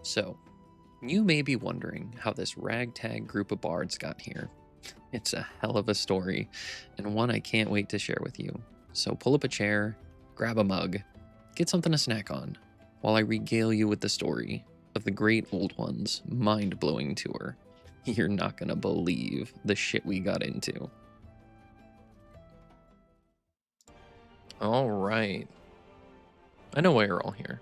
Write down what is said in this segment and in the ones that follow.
So, you may be wondering how this ragtag group of bards got here. It's a hell of a story, and one I can't wait to share with you. So pull up a chair, grab a mug, get something to snack on, while I regale you with the story of the Great Old One's mind-blowing tour. You're not gonna believe the shit we got into. All right. I know why you're all here.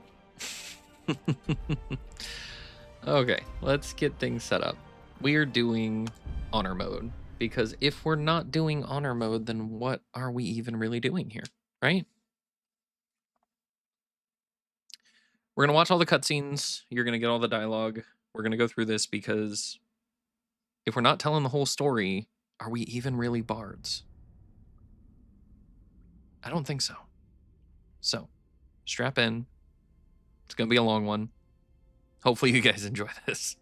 Okay, let's get things set up. We are doing honor mode, because if we're not doing honor mode, then what are we even really doing here, right? We're gonna watch all the cutscenes. You're gonna get all the dialogue. We're gonna go through this because if we're not telling the whole story, are we even really bards? I don't think so. So, strap in. It's gonna be a long one. Hopefully you guys enjoy this.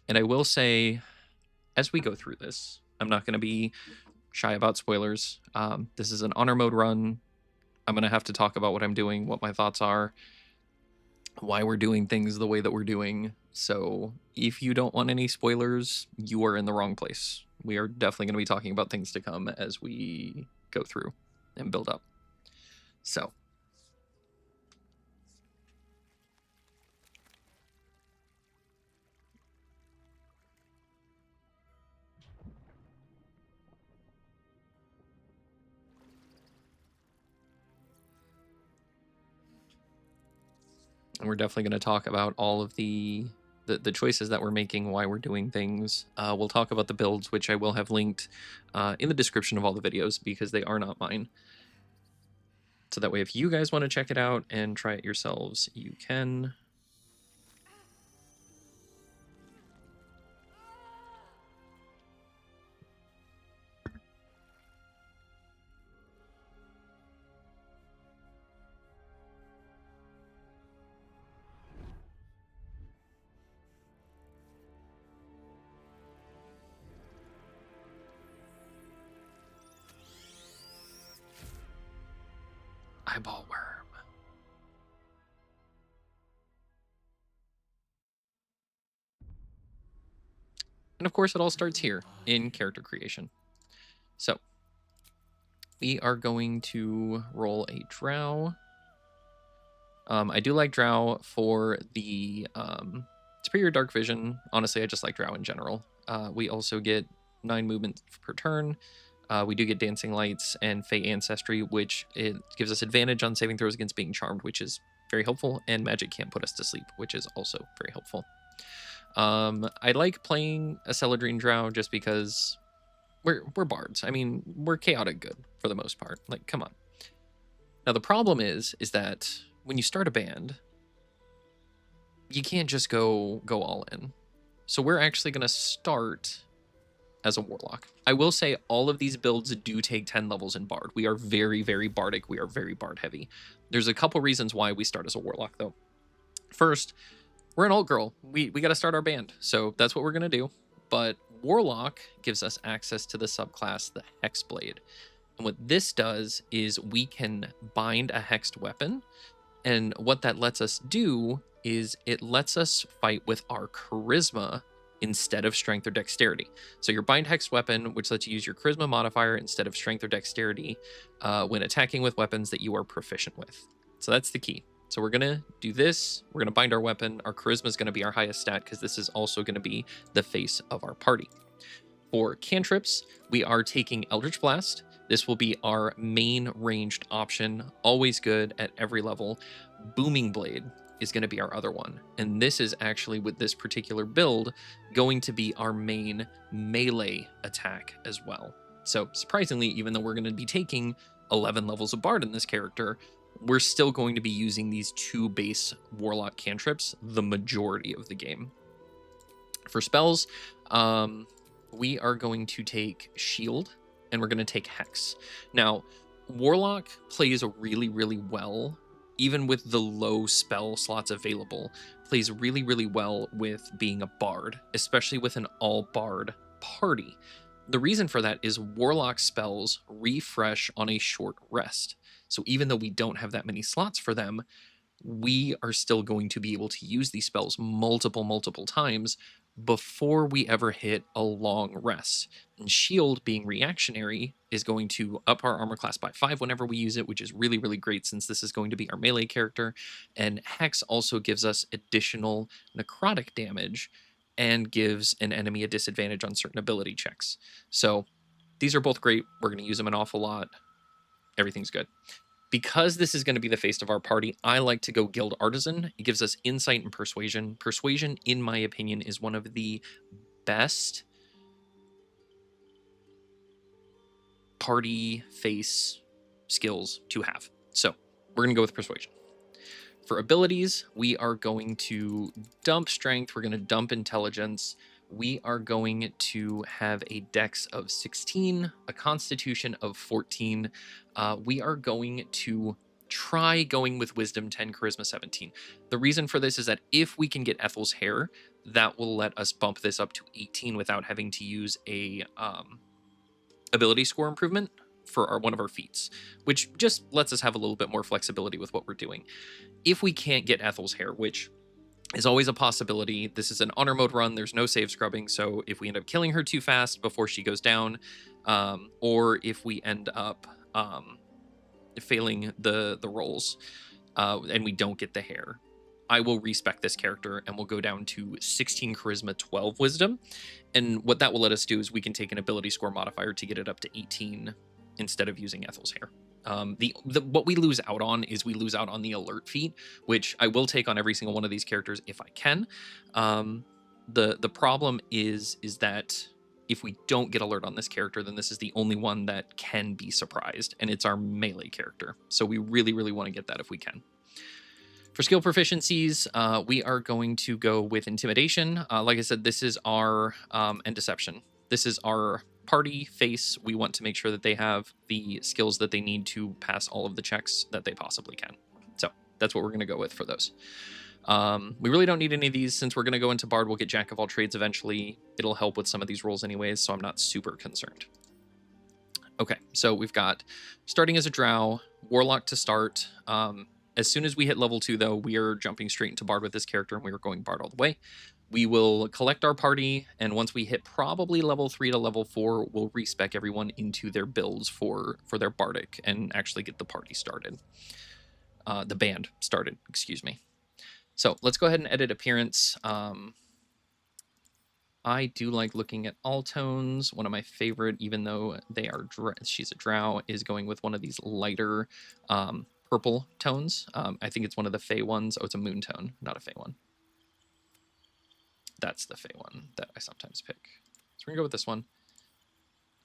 And I will say, as we go through this, I'm not going to be shy about spoilers. This is an honor mode run. I'm going to have to talk about what I'm doing, what my thoughts are, why we're doing things the way that we're doing. So if you don't want any spoilers, you are in the wrong place. We are definitely going to be talking about things to come as we go through and build up. So and we're definitely going to talk about all of the choices that we're making, why we're doing things. We'll talk about the builds, which I will have linked in the description of all the videos because they are not mine. So that way, if you guys want to check it out and try it yourselves, you can. Eyeball worm. And of course, it all starts here in character creation. So we are going to roll a drow. I do like drow for the superior dark vision. Honestly, I just like drow in general. We also get 9 movement per turn. We do get dancing lights and fey ancestry, which it gives us advantage on saving throws against being charmed, which is very helpful, and magic can't put us to sleep, which is also very helpful. I like playing a Celadrine drow just because we're bards. I mean, we're chaotic good for the most part. Like, come on. Now the problem is that when you start a band, you can't just go all in. So we're actually going to start as a warlock. I will say all of these builds do take 10 levels in bard. We are very, very bardic. We are very bard heavy. There's a couple reasons why we start as a warlock though. First, we're an alt girl. We got to start our band. So that's what we're going to do. But warlock gives us access to the subclass, the Hexblade. And what this does is we can bind a hexed weapon. And what that lets us do is it lets us fight with our charisma instead of strength or dexterity. So your bind hexed weapon, which lets you use your charisma modifier instead of strength or dexterity when attacking with weapons that you are proficient with. So that's the key. So we're going to do this. We're going to bind our weapon. Our charisma is going to be our highest stat because this is also going to be the face of our party. For cantrips, we are taking Eldritch Blast. This will be our main ranged option, always good at every level. Booming Blade is going to be our other one. And this is actually, with this particular build, going to be our main melee attack as well. So surprisingly, even though we're going to be taking 11 levels of Bard in this character, we're still going to be using these 2 base Warlock cantrips the majority of the game. For spells, we are going to take Shield, and we're going to take Hex. Now, Warlock plays really, really well, even with the low spell slots available, plays really, really well with being a Bard, especially with an all-Bard party. The reason for that is Warlock spells refresh on a short rest. So even though we don't have that many slots for them, we are still going to be able to use these spells multiple times before we ever hit a long rest. And Shield, being reactionary, is going to up our armor class by 5 whenever we use it, which is really, really great since this is going to be our melee character. And Hex also gives us additional necrotic damage and gives an enemy a disadvantage on certain ability checks. So these are both great. We're going to use them an awful lot. Everything's good. Because this is going to be the face of our party, I like to go Guild Artisan. It gives us insight and persuasion. Persuasion, in my opinion, is one of the best party face skills to have. So we're going to go with Persuasion. For abilities, we are going to dump Strength. We're going to dump Intelligence. We are going to have a Dex of 16, a Constitution of 14. We are going to try going with Wisdom 10, Charisma 17. The reason for this is that if we can get Ethel's Hair, that will let us bump this up to 18 without having to use a ability score improvement for one of our feats, which just lets us have a little bit more flexibility with what we're doing. If we can't get Ethel's Hair, which is always a possibility. This is an honor mode run. There's no save scrubbing. So if we end up killing her too fast before she goes down, or if we end up failing the rolls and we don't get the hair, I will respec this character and we'll go down to 16 charisma, 12 wisdom. And what that will let us do is we can take an ability score modifier to get it up to 18 instead of using Ethel's Hair. What we lose out on is we lose out on the alert feat, which I will take on every single one of these characters if I can. The problem is that if we don't get alert on this character, then this is the only one that can be surprised, and it's our melee character. So we really, really want to get that if we can. For skill proficiencies, we are going to go with Intimidation. Like I said, this is our, and Deception. This is our party face. We want to make sure that they have the skills that they need to pass all of the checks that they possibly can. So that's what we're going to go with for those. We really don't need any of these since we're going to go into Bard. We'll get Jack of all trades eventually. It'll help with some of these rolls anyways, so I'm not super concerned. Okay, so we've got starting as a Drow, Warlock to start. As soon as we hit level 2, though, we are jumping straight into Bard with this character, and we are going Bard all the way. We will collect our party, and once we hit probably level 3 to level 4, we'll respec everyone into their builds for their Bardic and actually get the party started. The band started, excuse me. So let's go ahead and edit appearance. I do like looking at all tones. One of my favorite, even though they are she's a Drow, is going with one of these lighter purple tones. I think it's one of the Fey ones. Oh, it's a moon tone, not a Fey one. That's the Fey one that I sometimes pick. So we're gonna go with this one.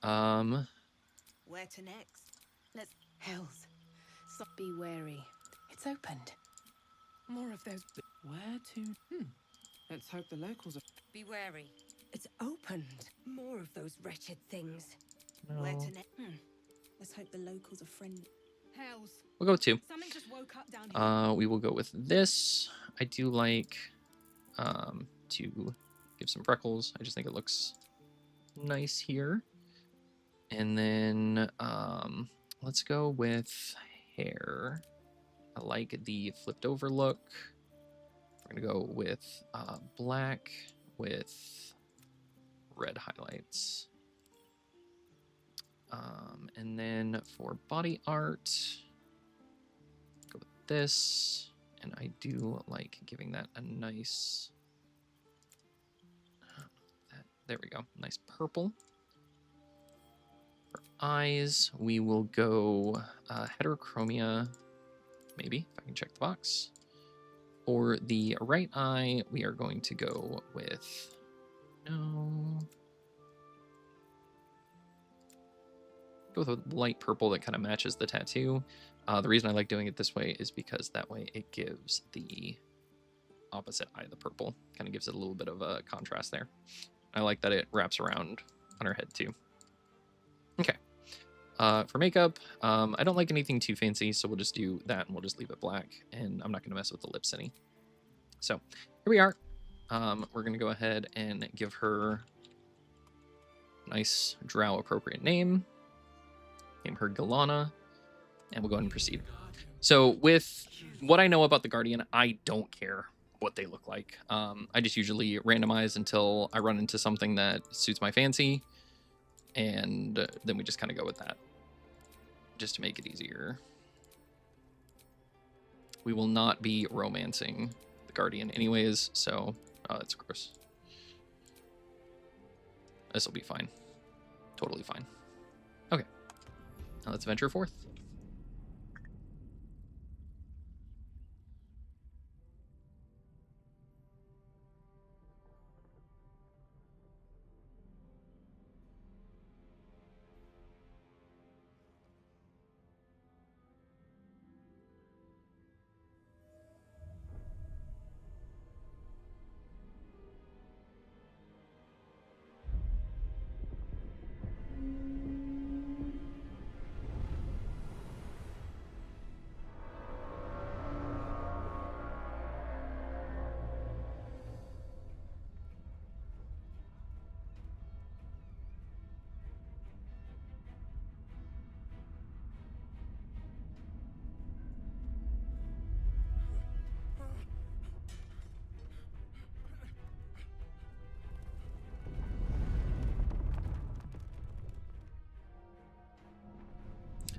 Where to next? Let's Hells. So be wary. It's opened. More of those. Where to? Let's hope the locals are. Be wary. It's opened. More of those wretched things. No. Where to next? Let's hope the locals are friendly. Hells. We'll go with 2. Something just woke up down here. We will go with this. I do like to give some freckles. I just think it looks nice here. And then let's go with hair. I like the flipped over look. We're gonna go with black with red highlights. And then for body art, go with this. And I do like giving that a nice, there we go, nice purple. For eyes, we will go heterochromia, maybe, if I can check the box. For the right eye, we are going to go with, no, go with a light purple that kind of matches the tattoo. The reason I like doing it this way is because that way it gives the opposite eye the purple. Kind of gives it a little bit of a contrast there. I like that it wraps around on her head too. Okay. For makeup, I don't like anything too fancy, so we'll just do that and we'll just leave it black, and I'm not going to mess with the lips any. So here we are. We're going to go ahead and give her nice drow appropriate name. Name her Galana. And we'll go ahead and proceed. So with what I know about the Guardian, I don't care what they look like. I just usually randomize until I run into something that suits my fancy. And then we just kind of go with that. Just to make it easier. We will not be romancing the Guardian anyways, so that's gross. This will be fine. Totally fine. Okay. Now let's venture forth.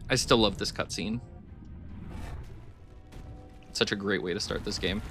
I still love this cutscene. Such a great way to start this game.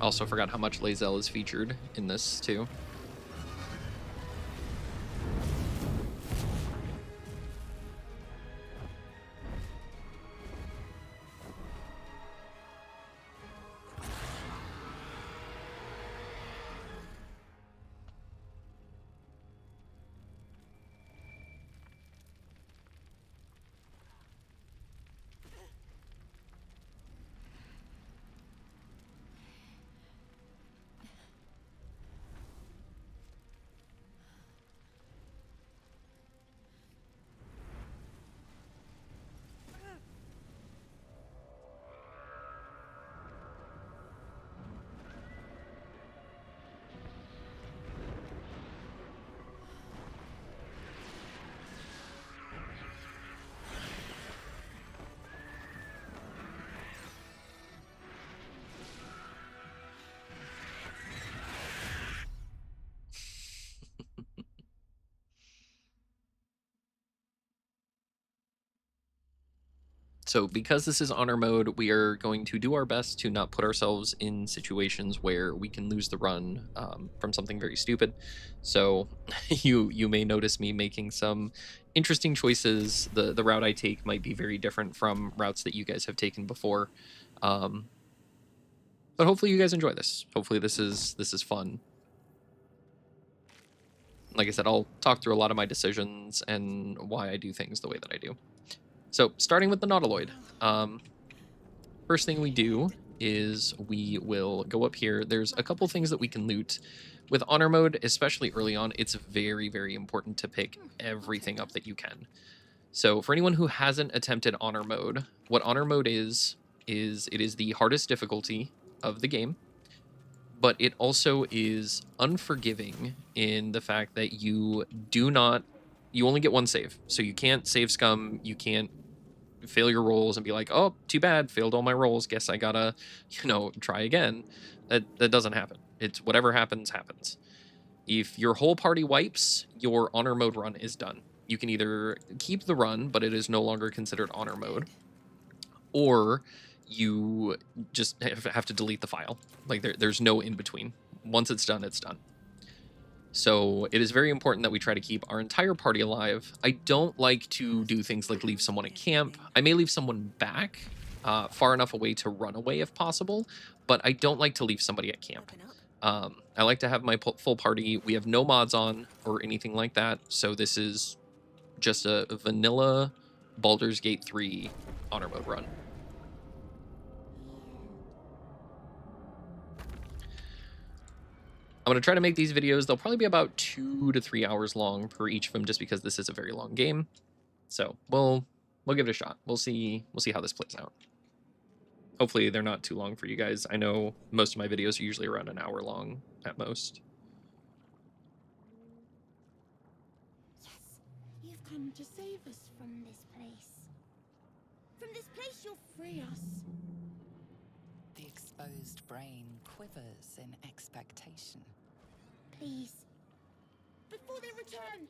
Also forgot how much Lae'zel is featured in this too. So because this is honor mode, we are going to do our best to not put ourselves in situations where we can lose the run from something very stupid. So you may notice me making some interesting choices. The route I take might be very different from routes that you guys have taken before. But hopefully you guys enjoy this. Hopefully this is fun. Like I said, I'll talk through a lot of my decisions and why I do things the way that I do. So starting with the Nautiloid. First thing we do is we will go up here. There's a couple things that we can loot. With honor mode, especially early on, it's very, very important to pick everything up that you can. So for anyone who hasn't attempted honor mode, what honor mode is it is the hardest difficulty of the game, but it also is unforgiving in the fact that you only get one save. So you can't save scum, you can't fail your rolls and be like, oh, too bad, failed all my rolls, guess I gotta, try again. That doesn't happen. It's whatever happens, happens. If your whole party wipes, your honor mode run is done. You can either keep the run, but it is no longer considered honor mode, or you just have to delete the file. Like there's no in between. Once it's done, it's done. So it is very important that we try to keep our entire party alive. I don't like to do things like leave someone at camp. I may leave someone back far enough away to run away if possible, but I don't like to leave somebody at camp. I like to have my full party. We have no mods on or anything like that, so this is just a vanilla Baldur's Gate 3 honor mode run. I'm going to try to make these videos. They'll probably be about 2 to 3 hours long per each of them, just because this is a very long game. So we'll give it a shot. We'll see how this plays out. Hopefully they're not too long for you guys. I know most of my videos are usually around an hour long at most. Yes, you've come to save us from this place. From this place you'll free us. The exposed brain quivers in expectation. Please. Before they return.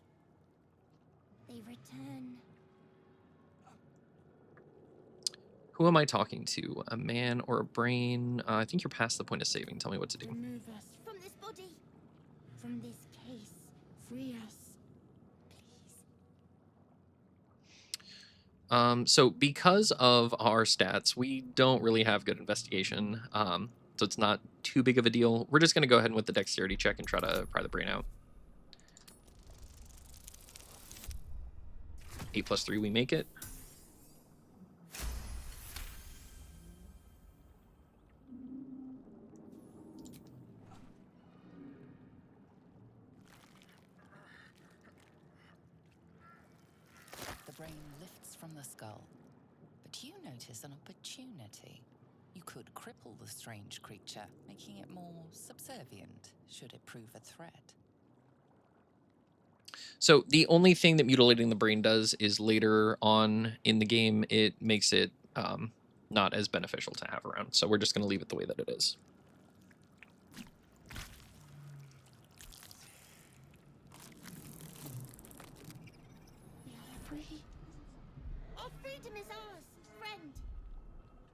They return. Who am I talking to? A man or a brain? I think you're past the point of saving. Tell me what to do. Remove us from this body. From this case. Free us. Please. So because of our stats, we don't really have good investigation. So it's not too big of a deal. We're just going to go ahead and with the dexterity check and try to pry the brain out. 8 + 3, we make it. The brain lifts from the skull, but you notice an opportunity. You could cripple the strange creature, making it more subservient should it prove a threat. So the only thing that mutilating the brain does is later on in the game, it makes it not as beneficial to have around. So we're just going to leave it the way that it is. We are free. Our freedom is ours, friend.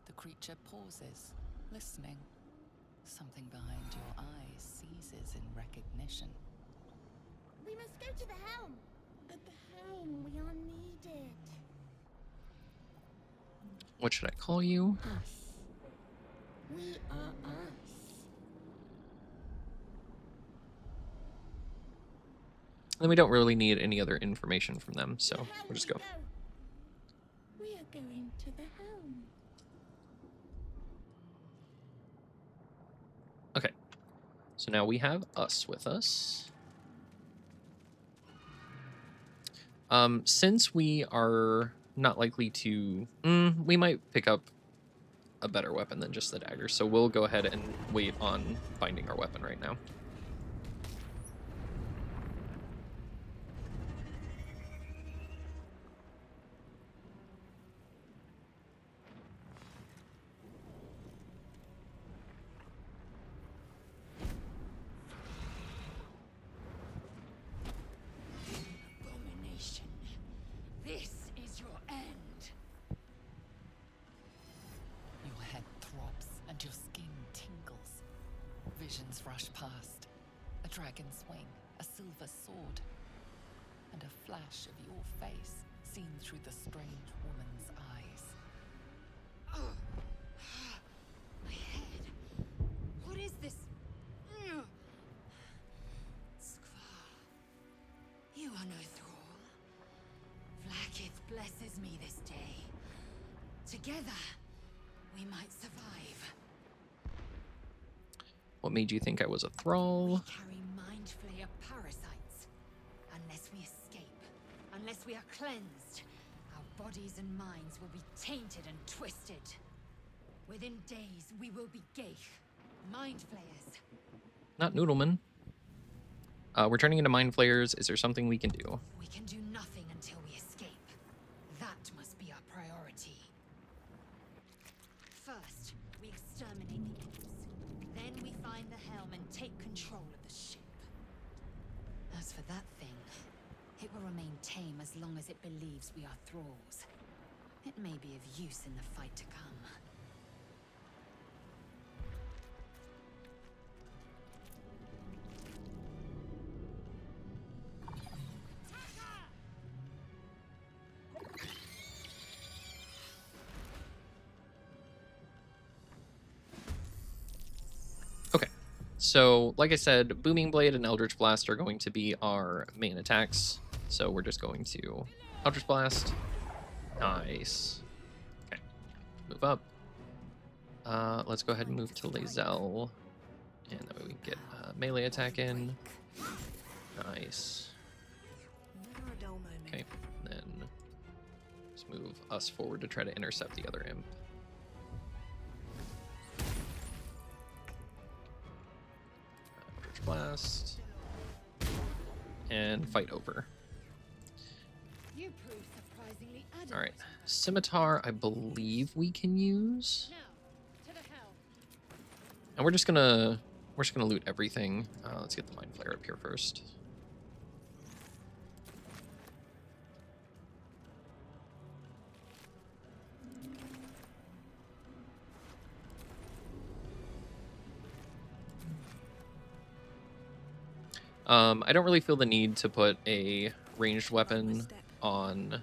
The creature pauses, listening. Something behind your eyes seizes in recognition. We must go to the helm. At the helm, we are needed. What should I call you? Us. We are us. Then we don't really need any other information from them, so we'll just go. We are going to the helm. Okay. So now we have us with us. Since we are not likely to... we might pick up a better weapon than just the dagger, so we'll go ahead and wait on finding our weapon right now. Abomination. This is your end. Your head throbs and your skin tingles. Visions rush past. A dragon's wing, a silver sword, and a flash of your face seen through the strange woman's eyes. My head. blesses me this day. Together, we might survive. What made you think I was a We thrall? carry mind flayer parasites. Unless we escape, unless we are cleansed, our bodies and minds will be tainted and twisted. Within days, we will be Geich, mind flayers. Not Noodleman. We're turning into mind flayers. Is there something we can do? We can do nothing until we escape. That must be our priority. First, we exterminate the imps. Then we find the helm and take control of the ship. As for that thing, it will remain tame as long as it believes we are thralls. It may be of use in the fight to come. Okay. So, like I said, Booming Blade and Eldritch Blast are going to be our main attacks. So we're just going to Eldritch Blast. Nice. Okay. Move up. Let's go ahead and move to Lae'zel. And that way we can get melee attack in. Nice. Okay, then let's move us forward to try to intercept the other imp. Eldritch Blast. And fight over. You prove surprisingly adamant. Alright. Scimitar, I believe we can use. Now, to the helm. And we're just gonna loot everything. Let's get the Mind Flayer up here first. I don't really feel the need to put a ranged weapon on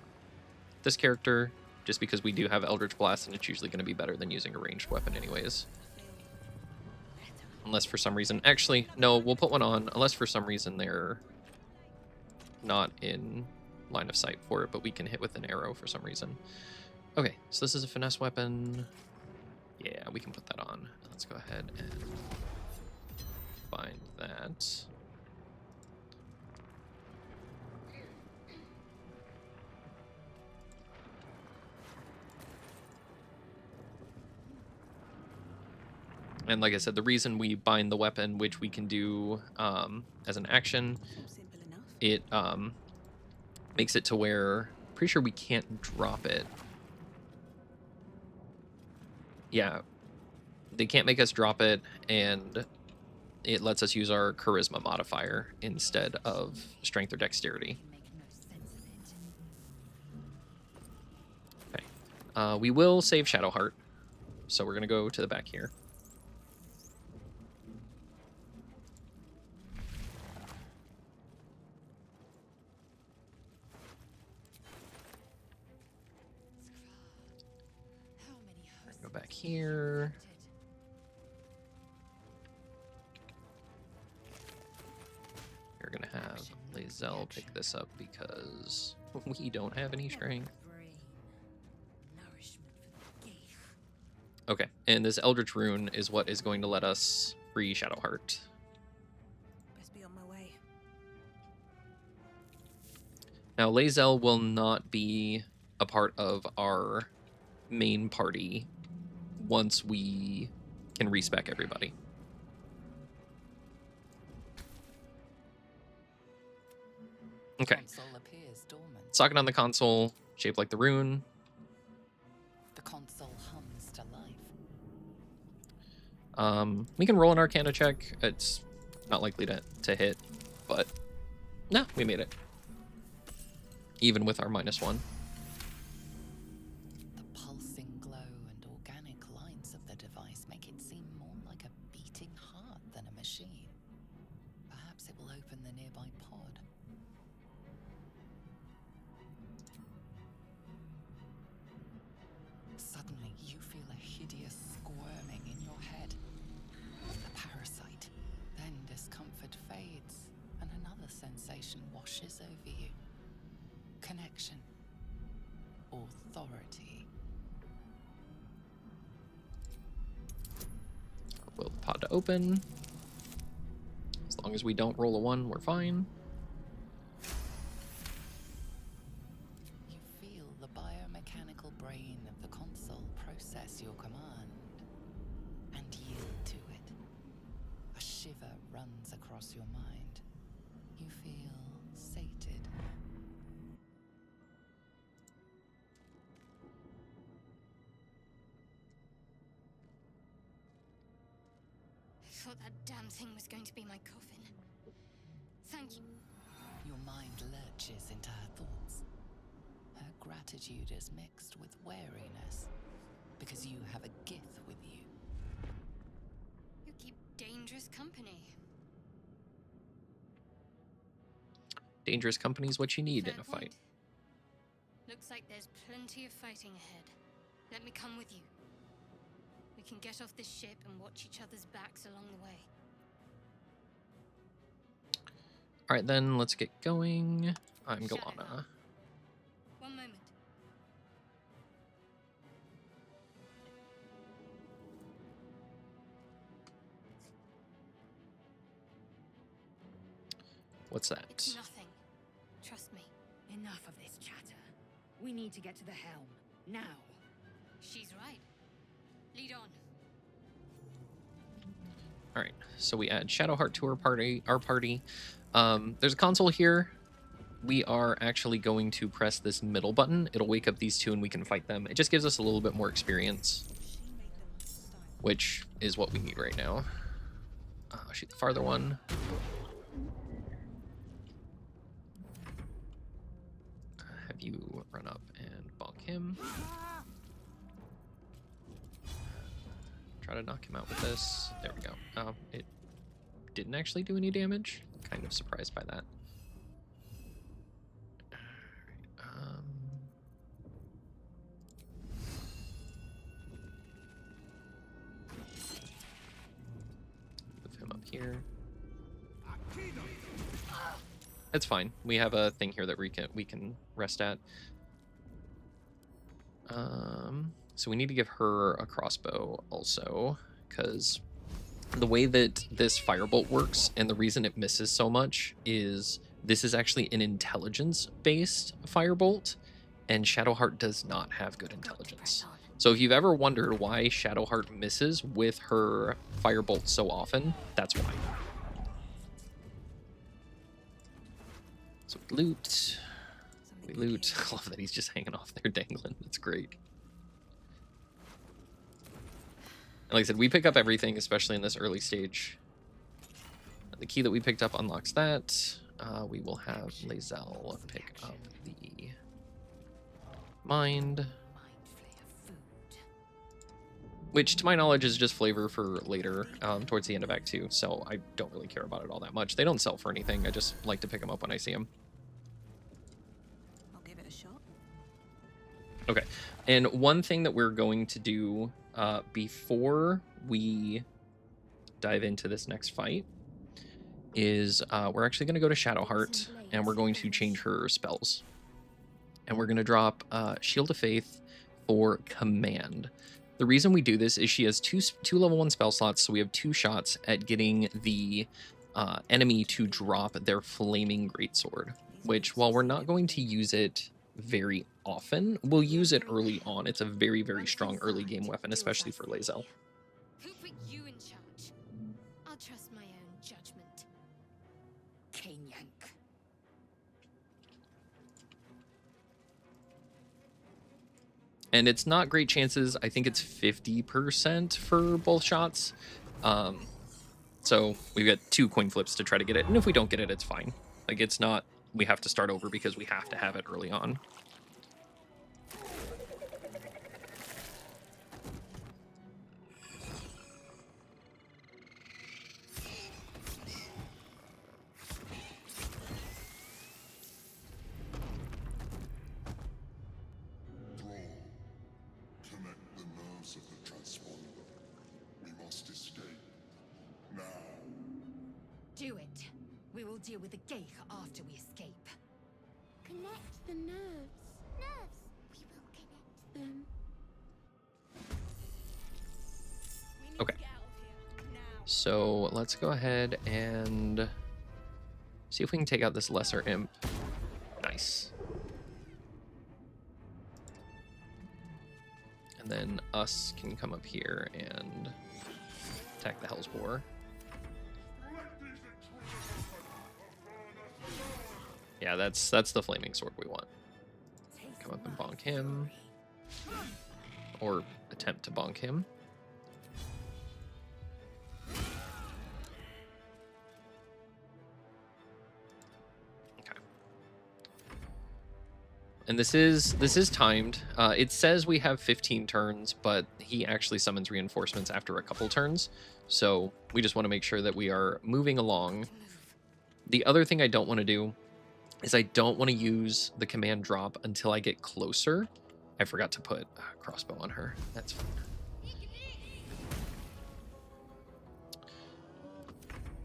this character, just because we do have Eldritch Blast, and it's usually going to be better than using a ranged weapon anyways. Unless for some reason... Actually, no, we'll put one on, unless for some reason they're not in line of sight for it, but we can hit with an arrow for some reason. Okay, so this is a finesse weapon. Yeah, we can put that on. Let's go ahead and find that. And like I said, the reason we bind the weapon, which we can do as an action, it makes it to where, pretty sure we can't drop it. Yeah, they can't make us drop it, and it lets us use our charisma modifier instead of strength or dexterity. Okay, we will save Shadowheart, so we're gonna go to the back here. Go back here. You're gonna have Lae'zel pick this up because we don't have any strength. Okay, and this Eldritch Rune is what is going to let us free Shadowheart. Best be on my way. Now, Lae'zel will not be a part of our main party once we can respec everybody. Okay. Console appears dormant. Socket on the console, shaped like the rune. The console hums to life. We can roll an Arcana check. It's not likely to hit, but no, we made it. Even with our -1. The pulsing glow and organic lines of the device make it seem more like a beating heart than a machine. Perhaps it will open the nearby pod. Suddenly, you feel a hideous squirming in your head. The parasite. Then discomfort fades, and another sensation washes over you. Connection. authority. Will the pod to open. As long as we don't roll a 1, we're fine. You feel the biomechanical brain of the console process your command and yield to it. A shiver runs across your mind. You feel sated. I thought that damn thing was going to be my coffin. Thank you. Your mind lurches into her thoughts. Her gratitude is mixed with wariness, because you have a gift with you. You keep dangerous company. Dangerous company is what you need in Fair a fight. point. Looks like there's plenty of fighting ahead. Let me come with you. We can get off this ship and watch each other's backs along the way. All right, then let's get going. I'm Shadow Galana. Heart. One moment. What's that? It's nothing. Trust me. Enough of this chatter. We need to get to the helm. Now. She's right. Lead on. All right, so we add Shadowheart to our party. There's a console here. We are actually going to press this middle button. It'll wake up these two and we can fight them. It just gives us a little bit more experience, which is what we need right now. Shoot the farther one. Have you run up and bonk him. Try to knock him out with this. There we go. It didn't actually do any damage. Kind of surprised by that. Move him up here. It's fine. We have a thing here that we can rest at. So we need to give her a crossbow also, because the way that this firebolt works and the reason it misses so much is this is actually an intelligence-based firebolt, and Shadowheart does not have good intelligence. So if you've ever wondered why Shadowheart misses with her firebolt so often, that's why. So we loot. We loot. I love that he's just hanging off there dangling. That's great. And like I said, we pick up everything, especially in this early stage. The key that we picked up unlocks that. We will have Lae'zel pick up the mind, which to my knowledge is just flavor for later, towards the end of Act 2, so I don't really care about it all that much. They don't sell for anything. I just like to pick them up when I see them. I'll give it a shot. Okay, and one thing that we're going to do before we dive into this next fight is we're actually going to go to Shadowheart, and we're going to change her spells. And we're going to drop Shield of Faith for Command. The reason we do this is she has two level 1 spell slots, so we have 2 shots at getting the enemy to drop their Flaming Greatsword, which, while we're not going to use it very often, we'll use it early on. It's a very, very strong early game weapon, especially for Lae'zel. Who put you in charge? I'll trust my own judgment. Cane yank. And it's not great chances. I think it's 50% for both shots. So we've got 2 coin flips to try to get it. And if we don't get it, it's fine. Like, it's not, we have to start over because we have to have it early on. Connect the nerves of the transponder. We must escape. Now. Do it. We will deal with the Geich after we escape. Connect the nerves. Nerves. We will connect Okay. So let's go ahead and see if we can take out this lesser imp. Nice. And then us can come up here and attack the Hellsboar. Yeah, that's the flaming sword we want. Come up and bonk him. Or attempt to bonk him. Okay. And this is timed. It says we have 15 turns, but he actually summons reinforcements after a couple turns. So we just want to make sure that we are moving along. The other thing I don't want to do is I don't want to use the command drop until I get closer. I forgot to put a crossbow on her. That's fine.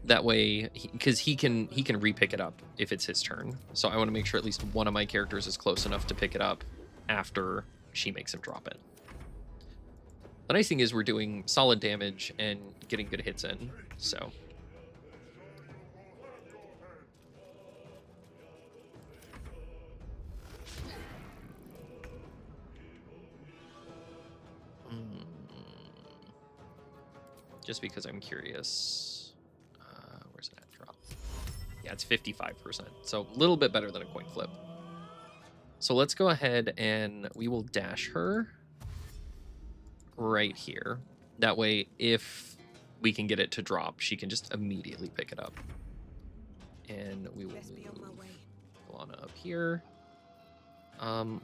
That way, because he can re-pick it up if it's his turn. So I want to make sure at least one of my characters is close enough to pick it up after she makes him drop it. The nice thing is we're doing solid damage and getting good hits in, so... Just because I'm curious. Where's that drop? Yeah, it's 55%. So a little bit better than a coin flip. So let's go ahead and we will dash her right here. That way, if we can get it to drop, she can just immediately pick it up. And we will move Alana up here.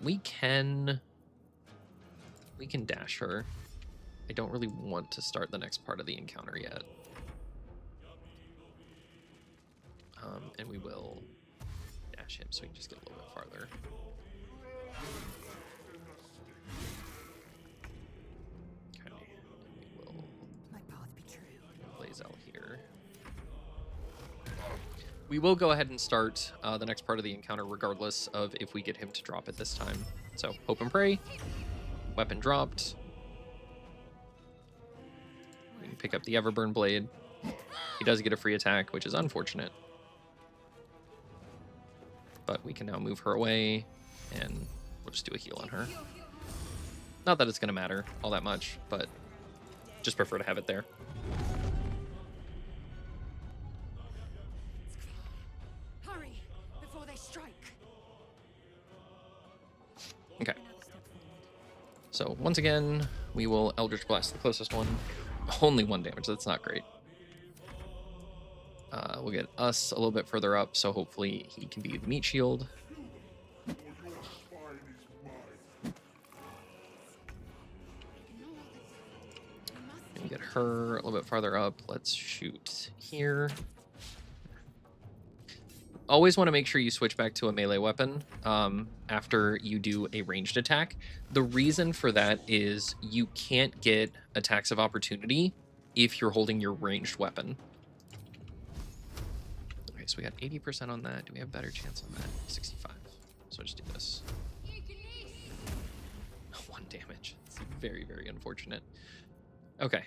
We can dash her. I don't really want to start the next part of the encounter yet. And we will dash him so we can just get a little bit farther. Okay, and we will blaze out here. We will go ahead and start the next part of the encounter regardless of if we get him to drop it this time. So, hope and pray. Weapon dropped. We can pick up the Everburn Blade. He does get a free attack, which is unfortunate. But we can now move her away, and we'll just do a heal on her. Not that it's going to matter all that much, but just prefer to have it there. Hurry before they strike. Okay. So once again, we will Eldritch Blast the closest one. Only 1 damage, that's not great. We'll get us a little bit further up, so hopefully he can be the meat shield. And get her a little bit farther up. Let's shoot here. Always want to make sure you switch back to a melee weapon after you do a ranged attack. The reason for that is you can't get attacks of opportunity if you're holding your ranged weapon. Okay, so we got 80% on that. Do we have a better chance on that? 65. So just do this. 1 damage. It's very, very unfortunate. Okay,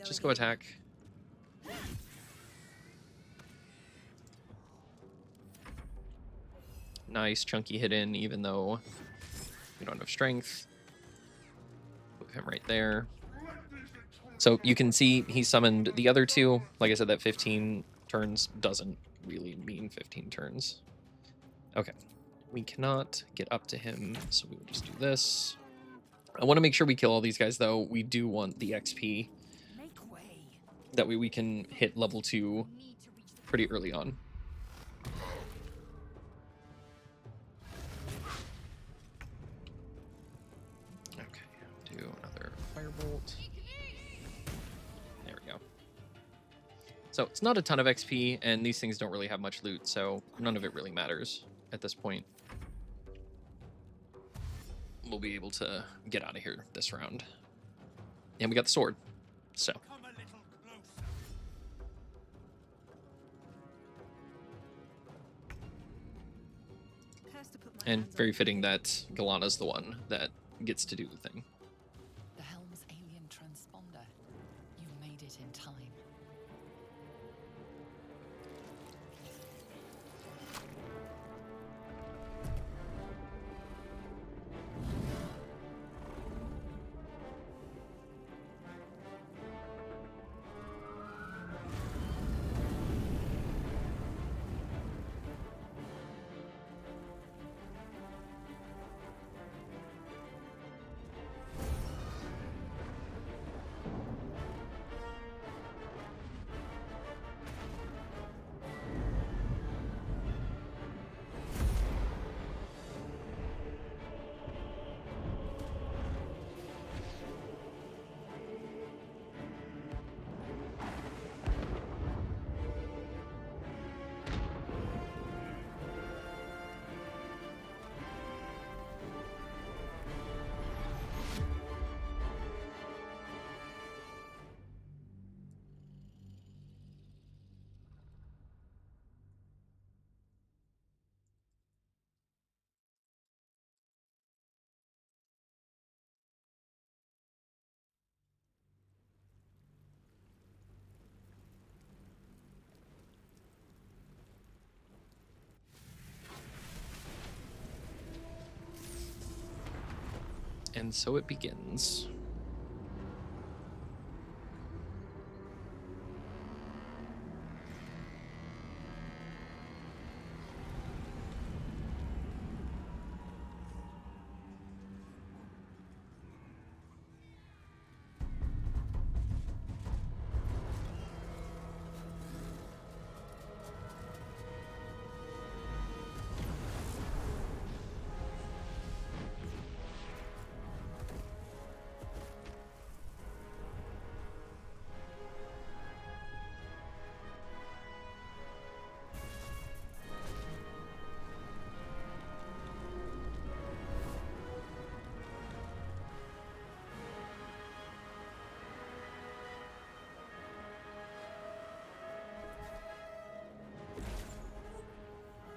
just go attack. Nice chunky hit in, even though we don't have strength. Move him right there. So you can see he summoned the other two. Like I said, that 15 turns doesn't really mean 15 turns. Okay, we cannot get up to him, so we will just do this. I want to make sure we kill all these guys, though. We do want the XP. That way we can hit level 2 pretty early on. Okay, do another firebolt. There we go. So it's not a ton of XP, and these things don't really have much loot, so none of it really matters at this point. We'll be able to get out of here this round. And we got the sword, so. And very fitting that Galana's the one that gets to do the thing. The helm's alien transponder. it in time. And so it begins.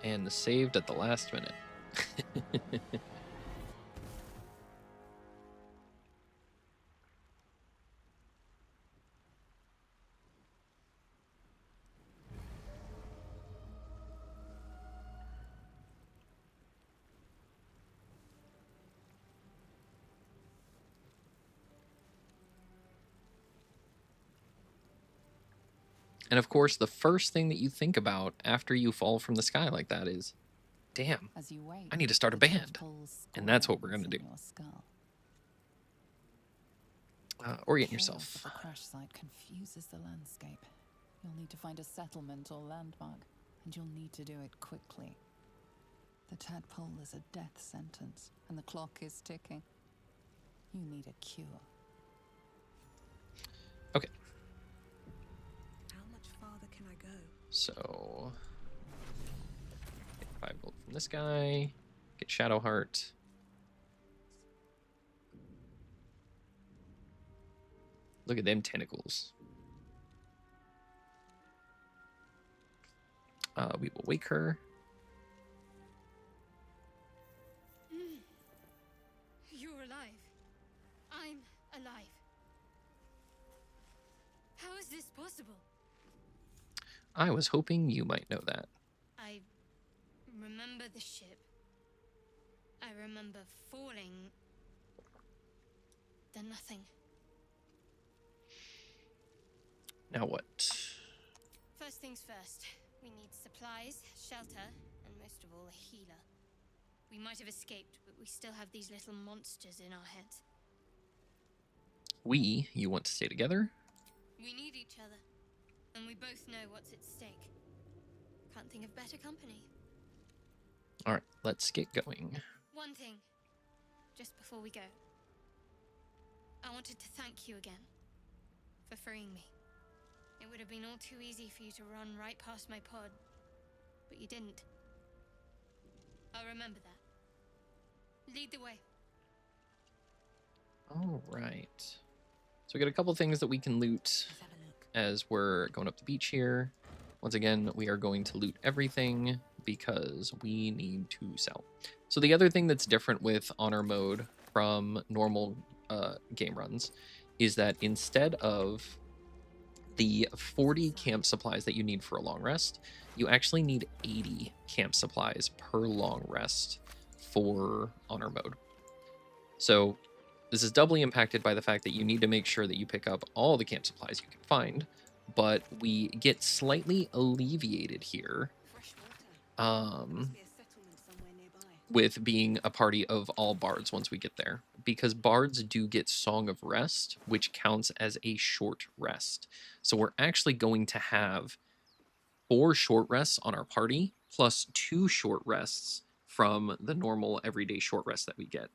And the saved at the last minute. And of course, the first thing that you think about after you fall from the sky like that is, damn, As you wait, I need to start a the band. tadpoles And that's what we're squirms going to in do. your skull. Orient Chaos yourself. of the crash site confuses the landscape. You'll need to find a settlement or landmark, and you'll need to do it quickly. The tadpole is a death sentence, and the clock is ticking. You need a cure. Okay, How much farther can I go? so get 5 gold from this guy. Get Shadow Heart. Look at them tentacles. We will wake her. You're alive. I'm alive. How is this possible? I was hoping you might know that. I remember the ship. I remember falling. Then nothing. Now what? First things first. We need supplies, shelter, and most of all, a healer. We might have escaped, but we still have these little monsters in our heads. You want to stay together? We need each other, and we both know what's at stake. Can't think of better company. All right, let's get going. One thing, just before we go. I wanted to thank you again for freeing me. It would have been all too easy for you to run right past my pod, but you didn't. I'll remember that. Lead the way. All right. So we got a couple things that we can loot Let's have a look. as we're going up the beach here. Once again, we are going to loot everything because we need to sell. So the other thing that's different with honor mode from normal game runs is that instead of the 40 camp supplies that you need for a long rest, you actually need 80 camp supplies per long rest for honor mode. So this is doubly impacted by the fact that you need to make sure that you pick up all the camp supplies you can find, but we get slightly alleviated here with being a party of all bards once we get there, because bards do get Song of Rest, which counts as a short rest. So we're actually going to have 4 short rests on our party, plus 2 short rests from the normal everyday short rest that we get.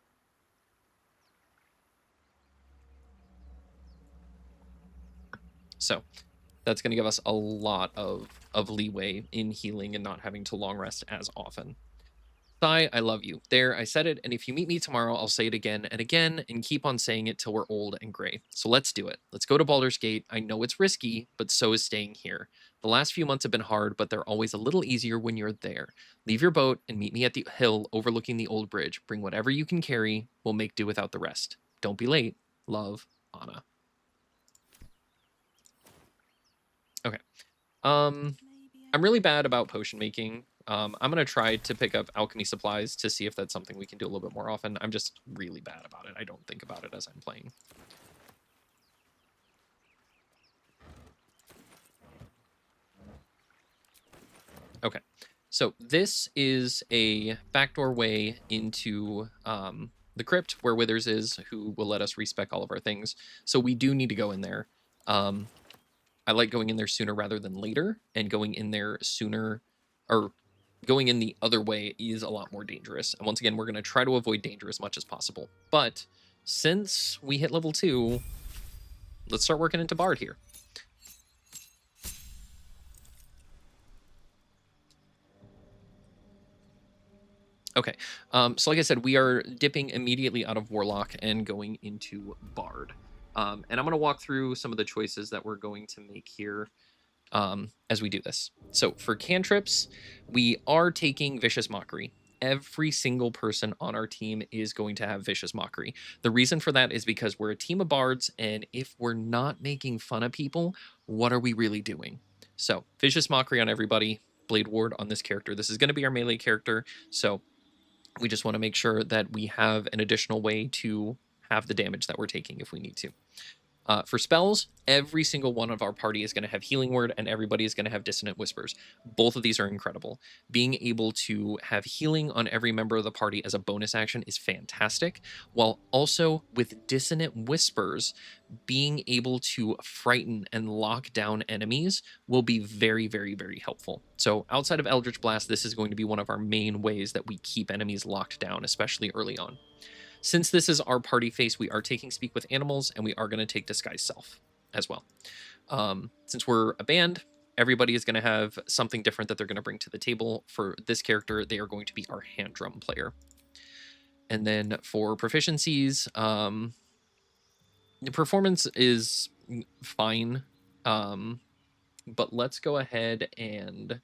So that's going to give us a lot of leeway in healing and not having to long rest as often. Sai, I love you. There, I said it, and if you meet me tomorrow, I'll say it again and again and keep on saying it till we're old and gray. So let's do it. Let's go to Baldur's Gate. I know it's risky, but so is staying here. The last few months have been hard, but they're always a little easier when you're there. Leave your boat and meet me at the hill overlooking the old bridge. Bring whatever you can carry. We'll make do without the rest. Don't be late. Love, Anna. Okay. I'm really bad about potion making. I'm going to try to pick up alchemy supplies to see if that's something we can do a little bit more often. I'm just really bad about it. I don't think about it as I'm playing. Okay, so this is a backdoor way into the crypt where Withers is, who will let us respec all of our things. So we do need to go in there. I like going in there sooner rather than later, and going in there sooner, or going in the other way, is a lot more dangerous. And once again, we're going to try to avoid danger as much as possible. But since we hit level 2, let's start working into Bard here. Okay, so like I said, we are dipping immediately out of Warlock and going into Bard. And I'm going to walk through some of the choices that we're going to make here as we do this. So for cantrips, we are taking Vicious Mockery. Every single person on our team is going to have Vicious Mockery. The reason for that is because we're a team of bards, and if we're not making fun of people, what are we really doing? So Vicious Mockery on everybody, Blade Ward on this character. This is going to be our melee character, so we just want to make sure that we have an additional way to have the damage that we're taking if we need to. For spells, every single one of our party is going to have Healing Word, and everybody is going to have Dissonant Whispers. Both of these are incredible. Being able to have healing on every member of the party as a bonus action is fantastic, while also with Dissonant Whispers, being able to frighten and lock down enemies will be very, very, very helpful. So outside of Eldritch Blast, this is going to be one of our main ways that we keep enemies locked down, especially early on. Since this is our party face, we are taking Speak with Animals, and we are going to take Disguise Self as well. Since we're a band, everybody is going to have something different that they're going to bring to the table. For this character, they are going to be our hand drum player. And then for proficiencies, the performance is fine, but let's go ahead and...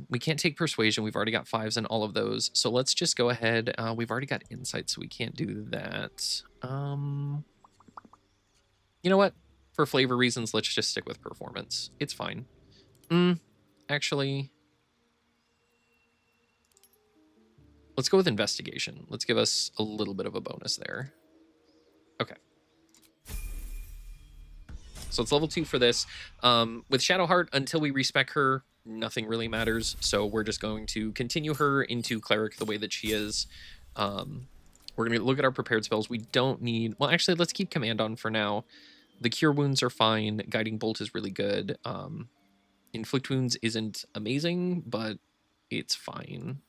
we can't take Persuasion. We've already got 5s in all of those. So let's just go ahead. We've already got Insight, so we can't do that. You know what? For flavor reasons, let's just stick with Performance. It's fine. Actually, let's go with Investigation. Let's give us a little bit of a bonus there. Okay. So it's level 2 for this. With Shadowheart, until we respec her, nothing really matters. So we're just going to continue her into Cleric the way that she is. We're going to look at our prepared spells. We don't need... Well, actually, let's keep Command on for now. The Cure Wounds are fine. Guiding Bolt is really good. Inflict Wounds isn't amazing, but it's fine.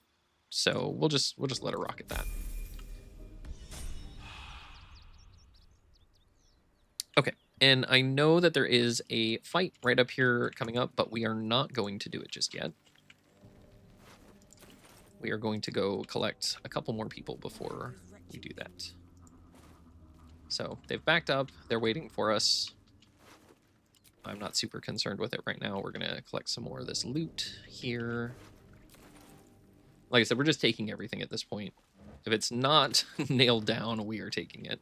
So we'll just let her rock at that. Okay. And I know that there is a fight right up here coming up, but we are not going to do it just yet. We are going to go collect a couple more people before we do that. So they've backed up. They're waiting for us. I'm not super concerned with it right now. We're going to collect some more of this loot here. Like I said, we're just taking everything at this point. If it's not nailed down, we are taking it.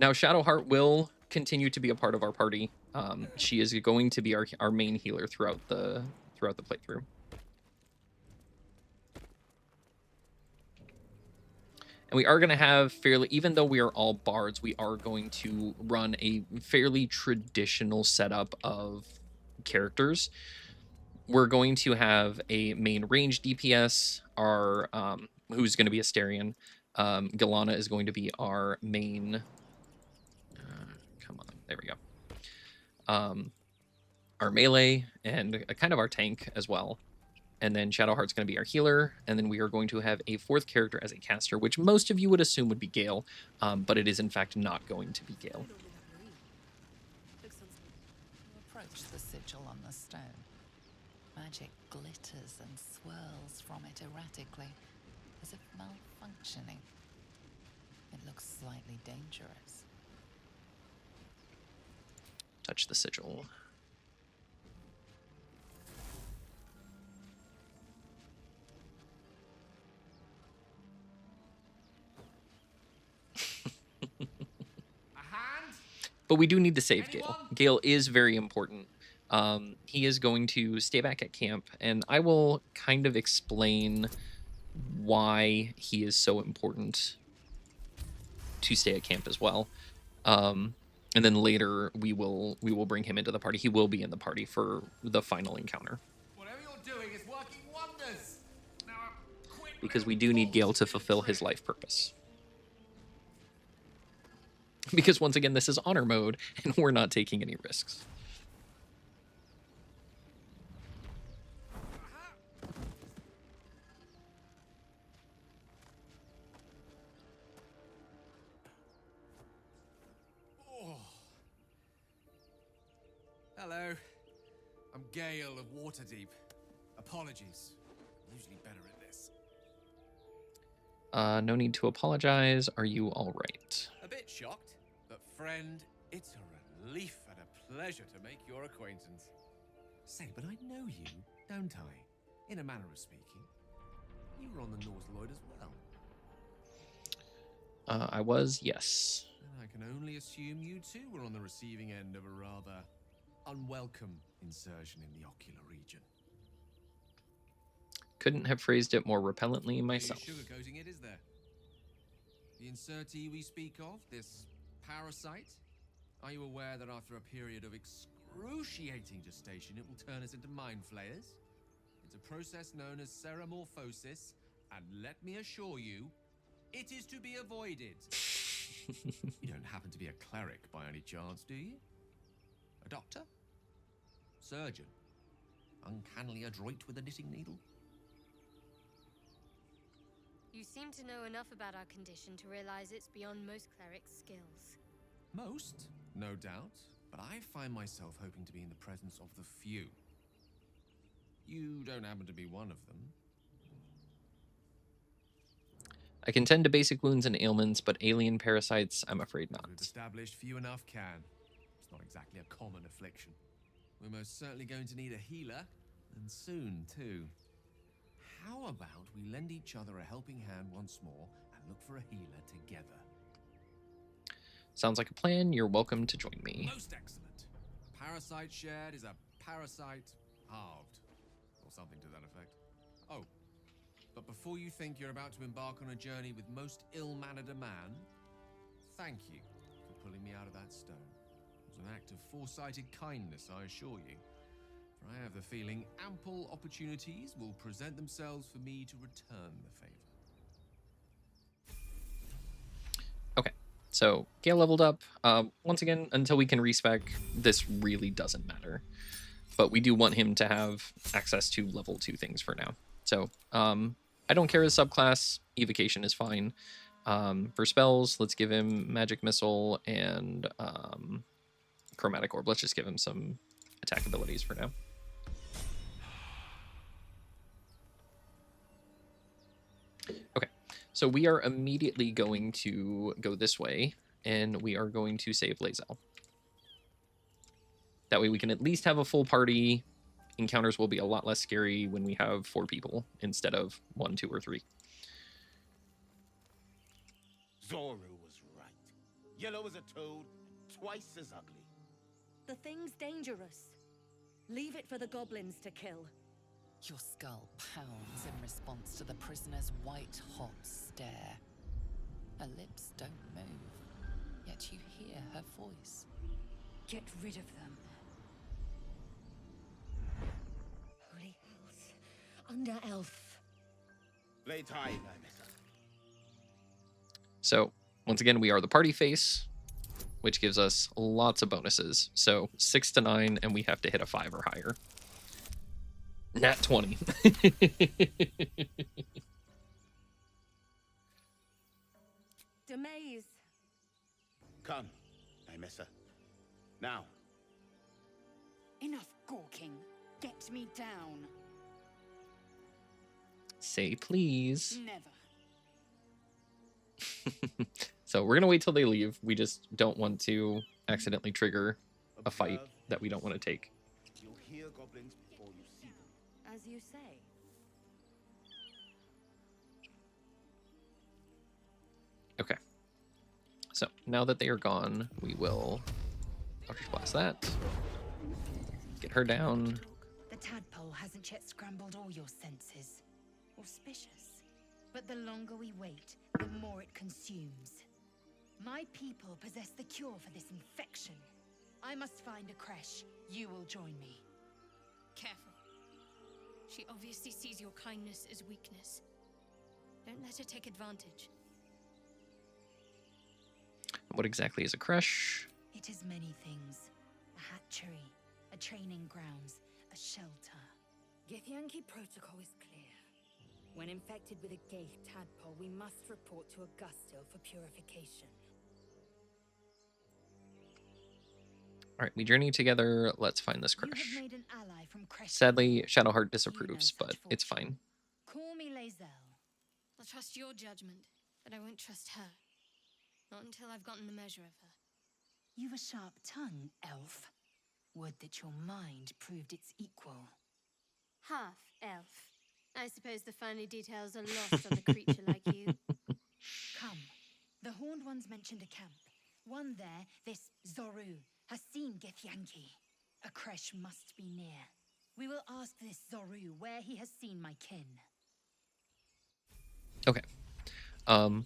Now, Shadowheart will continue to be a part of our party. She is going to be our main healer throughout the playthrough. And we are going to have fairly, even though we are all bards, we are going to run a fairly traditional setup of characters. We're going to have a main range DPS, our who's going to be a Astarion. Galana is going to be our main. Come on, there we go. Our melee and kind of our tank as well. And then Shadowheart's going to be our healer, and then we are going to have a fourth character as a caster, which most of you would assume would be Gale, but it is in fact not going to be Gale. You approach the sigil on the stone. Magic glitters and swirls from it erratically, as if malfunctioning. It looks slightly dangerous. Touch the sigil. But we do need to save Gale. Gale is very important. He is going to stay back at camp, and I will kind of explain why he is so important to stay at camp as well. And then later we will bring him into the party. He will be in the party for the final encounter. Whatever you're doing is working wonders. Now, because we do need Gale to fulfill his life purpose. Because once again, this is honor mode, and we're not taking any risks. Oh. Hello. I'm Gale of Waterdeep. Apologies. I'm usually better at this. No need to apologize. Are you all right? A bit shocked, but friend, it's a relief and a pleasure to make your acquaintance. Say, but I know you, don't I? In a manner of speaking. You were on the North Lloyd as well. I was, yes. And I can only assume you too were on the receiving end of a rather unwelcome insertion in the ocular region. Couldn't have phrased it more repellently myself. No sugarcoating it, is there? The insertee we speak of, this parasite, are you aware that after a period of excruciating gestation, it will turn us into mind flayers? It's a process known as ceramorphosis, and let me assure you, it is to be avoided. You don't happen to be a cleric by any chance, do you? A doctor? Surgeon? Uncannily adroit with a knitting needle? You seem to know enough about our condition to realize it's beyond most clerics' skills. Most, no doubt, but I find myself hoping to be in the presence of the few. You don't happen to be one of them. I can tend to basic wounds and ailments, but alien parasites, I'm afraid not. We've established few enough can. It's not exactly a common affliction. We're most certainly going to need a healer, and soon, too. How about we lend each other a helping hand once more and look for a healer together? Sounds like a plan. You're welcome to join me. Most excellent. A parasite shared is a parasite halved, or something to that effect. Oh, but before you think you're about to embark on a journey with most ill-mannered a man, thank you for pulling me out of that stone. It was an act of foresighted kindness, I assure you. For I have the feeling ample opportunities will present themselves for me to return the favor. Okay, so Gale leveled up. Once again, until we can respec, this really doesn't matter. But we do want him to have access to level 2 things for now. So I don't care his subclass. Evocation is fine. For spells, let's give him Magic Missile and Chromatic Orb. Let's just give him some attack abilities for now. Okay, so we are immediately going to go this way, and we are going to save Lae'zel. That way we can at least have a full party. Encounters will be a lot less scary when we have 4 people instead of 1, 2, or 3. Zoro was right. Yellow as a toad, twice as ugly. The thing's dangerous. Leave it for the goblins to kill. Your skull pounds in response to the prisoner's white-hot stare. Her lips don't move, yet you hear her voice. Get rid of them. Holy hells. Under elf. Blade high, Nymessa. So, once again, we are the party face, which gives us lots of bonuses. So, 6 to 9, and we have to hit a 5 or higher. Nat 20. Demaze. Come, Nymessa. Now. Enough gawking. Get me down. Say please. Never. So we're going to wait till they leave. We just don't want to accidentally trigger a fight Observe. that we don't want to take. You'll hear goblins before you see them. As you say. Okay. So now that they are gone, we will Eldritch Blast that. Get her down. The tadpole hasn't yet scrambled all your senses. Auspicious. But the longer we wait, the more it consumes. My people possess the cure for this infection. I must find a creche. You will join me. Careful. She obviously sees your kindness as weakness. Don't let her take advantage. What exactly is a creche? It is many things. A hatchery, a training grounds, a shelter. Githyanki protocol is clear. When infected with a gay tadpole, we must report to Augustil for purification. All right, we journey together. Let's find this You have creche. made an ally from Creche. Sadly, Shadowheart You disapproves, know but such it's fortune. fine. Call me Lae'zel. I'll trust your judgment, but I won't trust her. Not until I've gotten the measure of her. You've a sharp tongue, elf. Would that your mind proved its equal. Half elf. I suppose the finer details are lost on a creature like you. Come. The Horned Ones mentioned a camp. One there, this Zoru, has seen Githyanki. A creche must be near. We will ask this Zoru where he has seen my kin. Okay.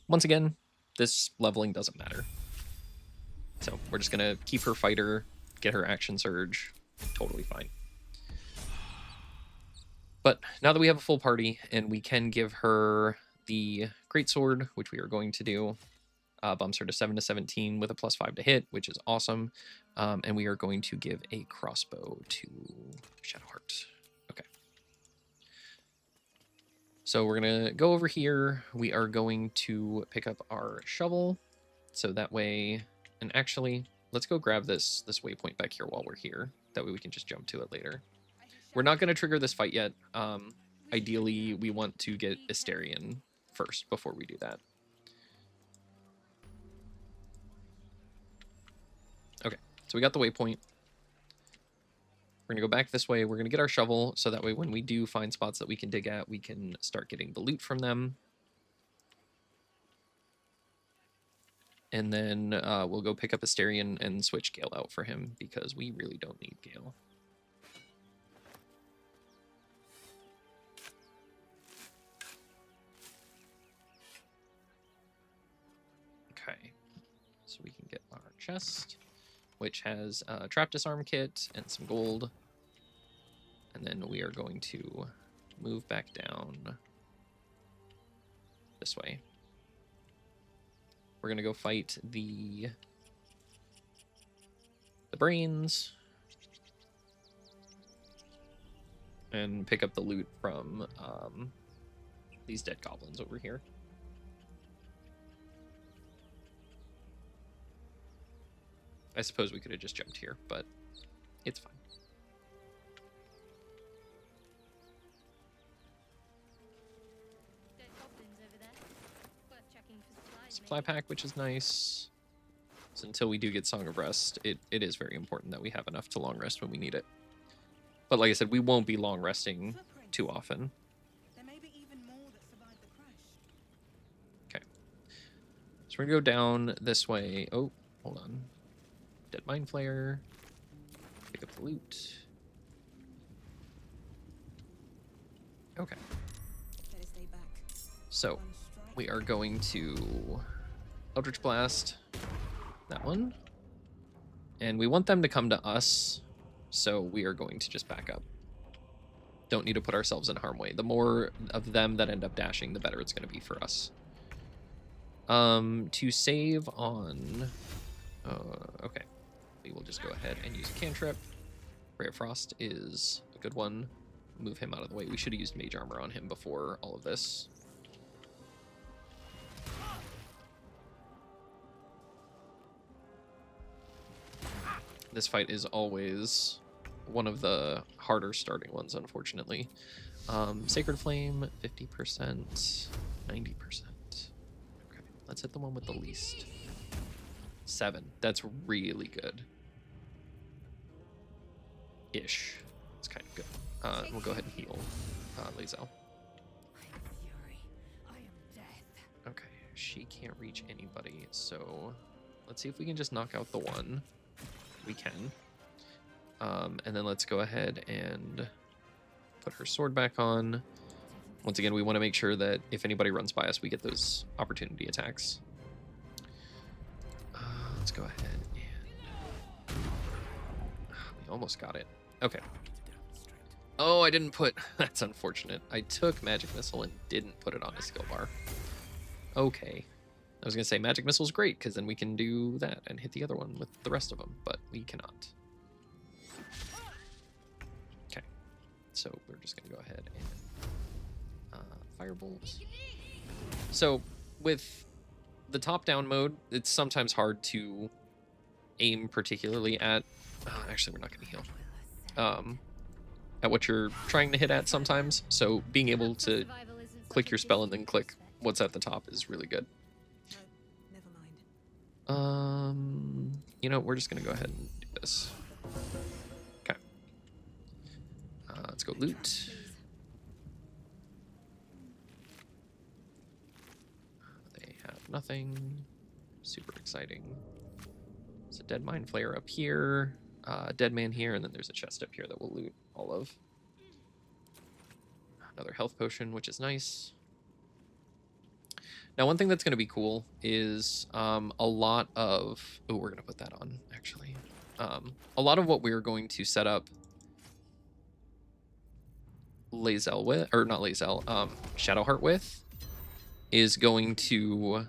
Once again, this leveling doesn't matter. So we're just gonna keep her fighter, get her action surge, totally fine. But now that we have a full party and we can give her the greatsword, which we are going to do, bumps her to 7 to 17 with a +5 to hit, which is awesome. And we are going to give a crossbow to Shadowheart. Okay. So we're gonna go over here. We are going to pick up our shovel, so that way. And actually, let's go grab this waypoint back here while we're here. That way we can just jump to it later. We're not going to trigger this fight yet. Ideally, we want to get Asterion first before we do that. Okay, so we got the waypoint. We're going to go back this way. We're going to get our shovel, so that way when we do find spots that we can dig at, we can start getting the loot from them. And then we'll go pick up Asterion and switch Gale out for him, because we really don't need Gale. Okay, so we can get our chest, which has a trap disarm kit and some gold. And then we are going to move back down this way. We're going to go fight the brains and pick up the loot from these dead goblins over here. I suppose we could have just jumped here, but it's fine. Dead goblins over there. Worth checking for supplies, Supply maybe. pack, which is nice. So until we do get Song of Rest, it is very important that we have enough to long rest when we need it. But like I said, we won't be long resting too often. There may be even more that survived the crash. Okay. So we're going to go down this way. Oh, hold on. Dead Mind Flayer. Pick up the loot. Okay. So, we are going to Eldritch Blast that one. And we want them to come to us, so we are going to just back up. Don't need to put ourselves in harm's way. The more of them that end up dashing, the better it's going to be for us. To save on... okay. We will just go ahead and use a cantrip. Ray of Frost is a good one. Move him out of the way. We should have used Mage Armor on him before all of this. This fight is always one of the harder starting ones, unfortunately. Sacred Flame, 50%, 90%. Okay, let's hit the one with the least. 7. That's really good. Ish. It's kind of good. We'll go ahead and heal Lae'zel. Okay, she can't reach anybody, so let's see if we can just knock out the one. We can. And then let's go ahead and put her sword back on. Once again, we want to make sure that if anybody runs by us, we get those opportunity attacks. Let's go ahead and... we almost got it. Okay. Oh, I didn't put... That's unfortunate. I took Magic Missile and didn't put it on a skill bar. Okay. I was going to say Magic Missile's great, because then we can do that and hit the other one with the rest of them, but we cannot. Okay. So we're just going to go ahead and Firebolt. So with the top-down mode, it's sometimes hard to aim particularly at... actually, we're not going to heal. At what you're trying to hit at sometimes. So being able to click your spell and then click what's at the top is really good. You know, we're just going to go ahead and do this. Okay. Let's go loot. They have nothing. Super exciting. There's a Dead Mind Flayer up here. Dead Man here, and then there's a chest up here that we'll loot all of. Another health potion, which is nice. Now, one thing that's going to be cool is a lot of... Oh, we're going to put that on, actually. A lot of what we're going to set up Lae'zel with, or not Lae'zel, Shadowheart with, is going to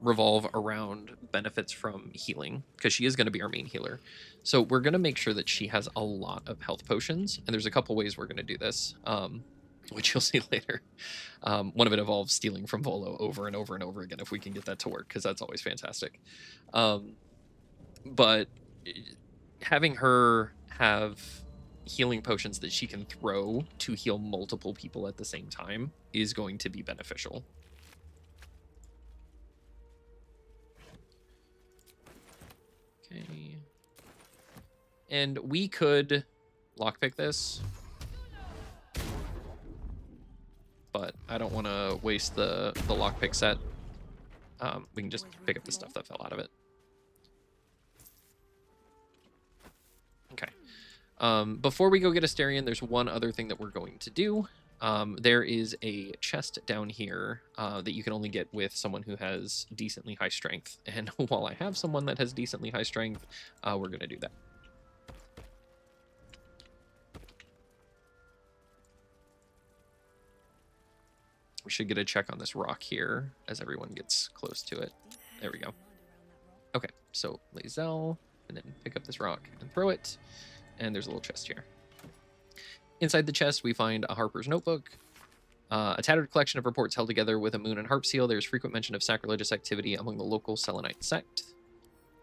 revolve around benefits from healing, because she is going to be our main healer. So we're going to make sure that she has a lot of health potions, and there's a couple ways we're going to do this, which you'll see later. One of it involves stealing from Volo over and over and over again, if we can get that to work, because that's always fantastic. But having her have healing potions that she can throw to heal multiple people at the same time is going to be beneficial. Okay. And we could lockpick this, but I don't want to waste the lockpick set. We can just pick up the stuff that fell out of it. Okay. Before we go get Asterion, there's one other thing that we're going to do. There is a chest down here that you can only get with someone who has decently high strength. And while I have someone that has decently high strength, we're going to do that. We should get a check on this rock here as everyone gets close to it. There we go. Okay, so Lae'zel, and then pick up this rock and throw it. And there's a little chest here. Inside the chest, we find a Harper's Notebook, a tattered collection of reports held together with a moon and harp seal. There's frequent mention of sacrilegious activity among the local Selenite sect.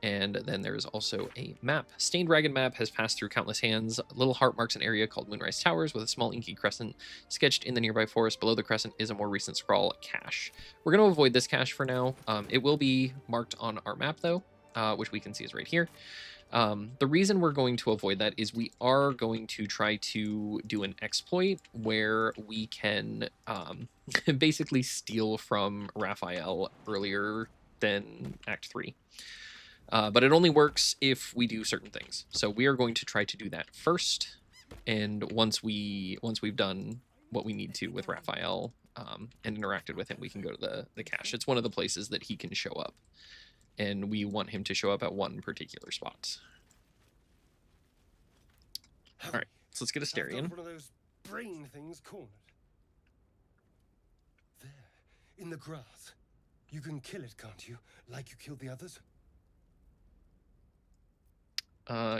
And then there's also a map. Stained Dragon map has passed through countless hands. A little heart marks an area called Moonrise Towers with a small inky crescent sketched in the nearby forest. Below the crescent is a more recent scrawl, cache. We're going to avoid this cache for now. It will be marked on our map, though, which we can see is right here. The reason we're going to avoid that is we are going to try to do an exploit where we can basically steal from Raphael earlier than Act 3. But it only works if we do certain things. So we are going to try to do that first, and once we've done what we need to with Raphael and interacted with him, we can go to the cache. It's one of the places that he can show up, and we want him to show up at one particular spot. All right, so let's get Asterion. One of those brain things cornered. There, in the grass. You can kill it, can't you? Like you killed the others?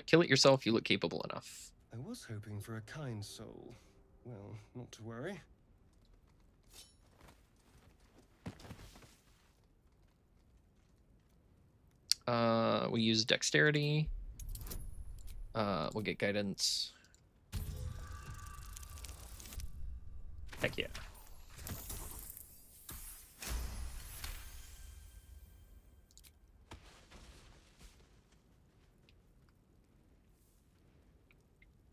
Kill it yourself. You look capable enough. I was hoping for a kind soul. Well, not to worry. We use dexterity. We'll get guidance. Heck yeah.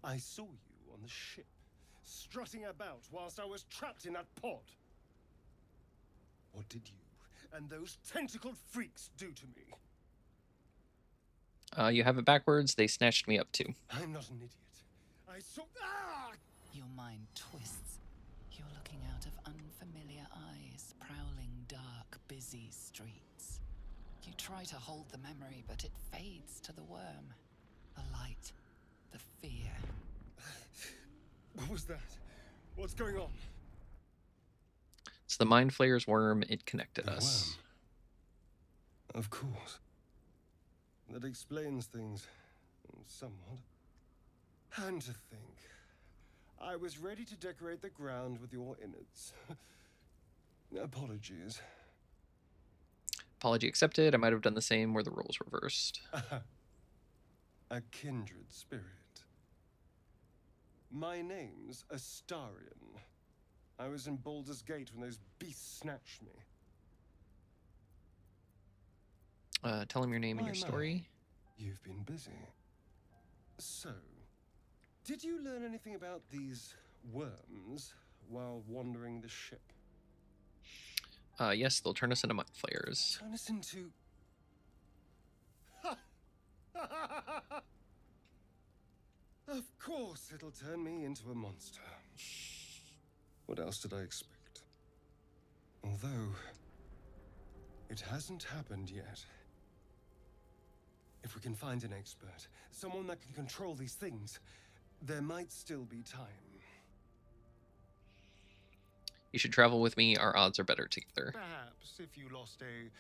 I saw you on the ship, strutting about whilst I was trapped in that pod. What did you and those tentacled freaks do to me? You have it backwards. They snatched me up too. I'm not an idiot. I saw... Ah! Your mind twists. You're looking out of unfamiliar eyes, prowling dark, busy streets. You try to hold the memory, but it fades to the worm. The light. The fear. What was that? What's going on? It's the Mind Flayer's worm. It connected The us. Worm. Of course. That explains things somewhat. And to think, I was ready to decorate the ground with your innards. Apologies. Apology accepted. I might have done the same where the roles reversed. A kindred spirit. My name's Astarion. I was in Baldur's Gate when those beasts snatched me. Tell him your name and your story. You've been busy. So, did you learn anything about these worms while wandering the ship? Yes, they'll turn us into Mind Flayers. Turn us into... Of course it'll turn me into a monster. What else did I expect? Although, it hasn't happened yet. If we can find an expert, someone that can control these things, there might still be time. You should travel with me. Our odds are better together. Perhaps if you lost a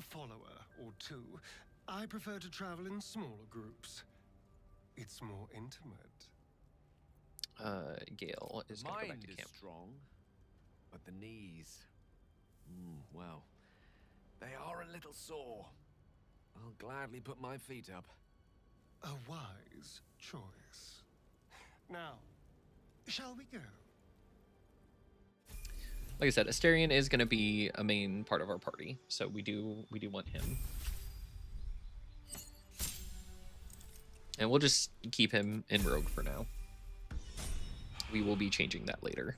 follower or two, I prefer to travel in smaller groups. It's more intimate. Gale is going to go back Mind to is camp. strong, but the knees, well, they are a little sore. I'll gladly put my feet up. A wise choice. Now, shall we go? Like I said, Asterion is going to be a main part of our party, so we do want him. And we'll just keep him in Rogue for now. We will be changing that later.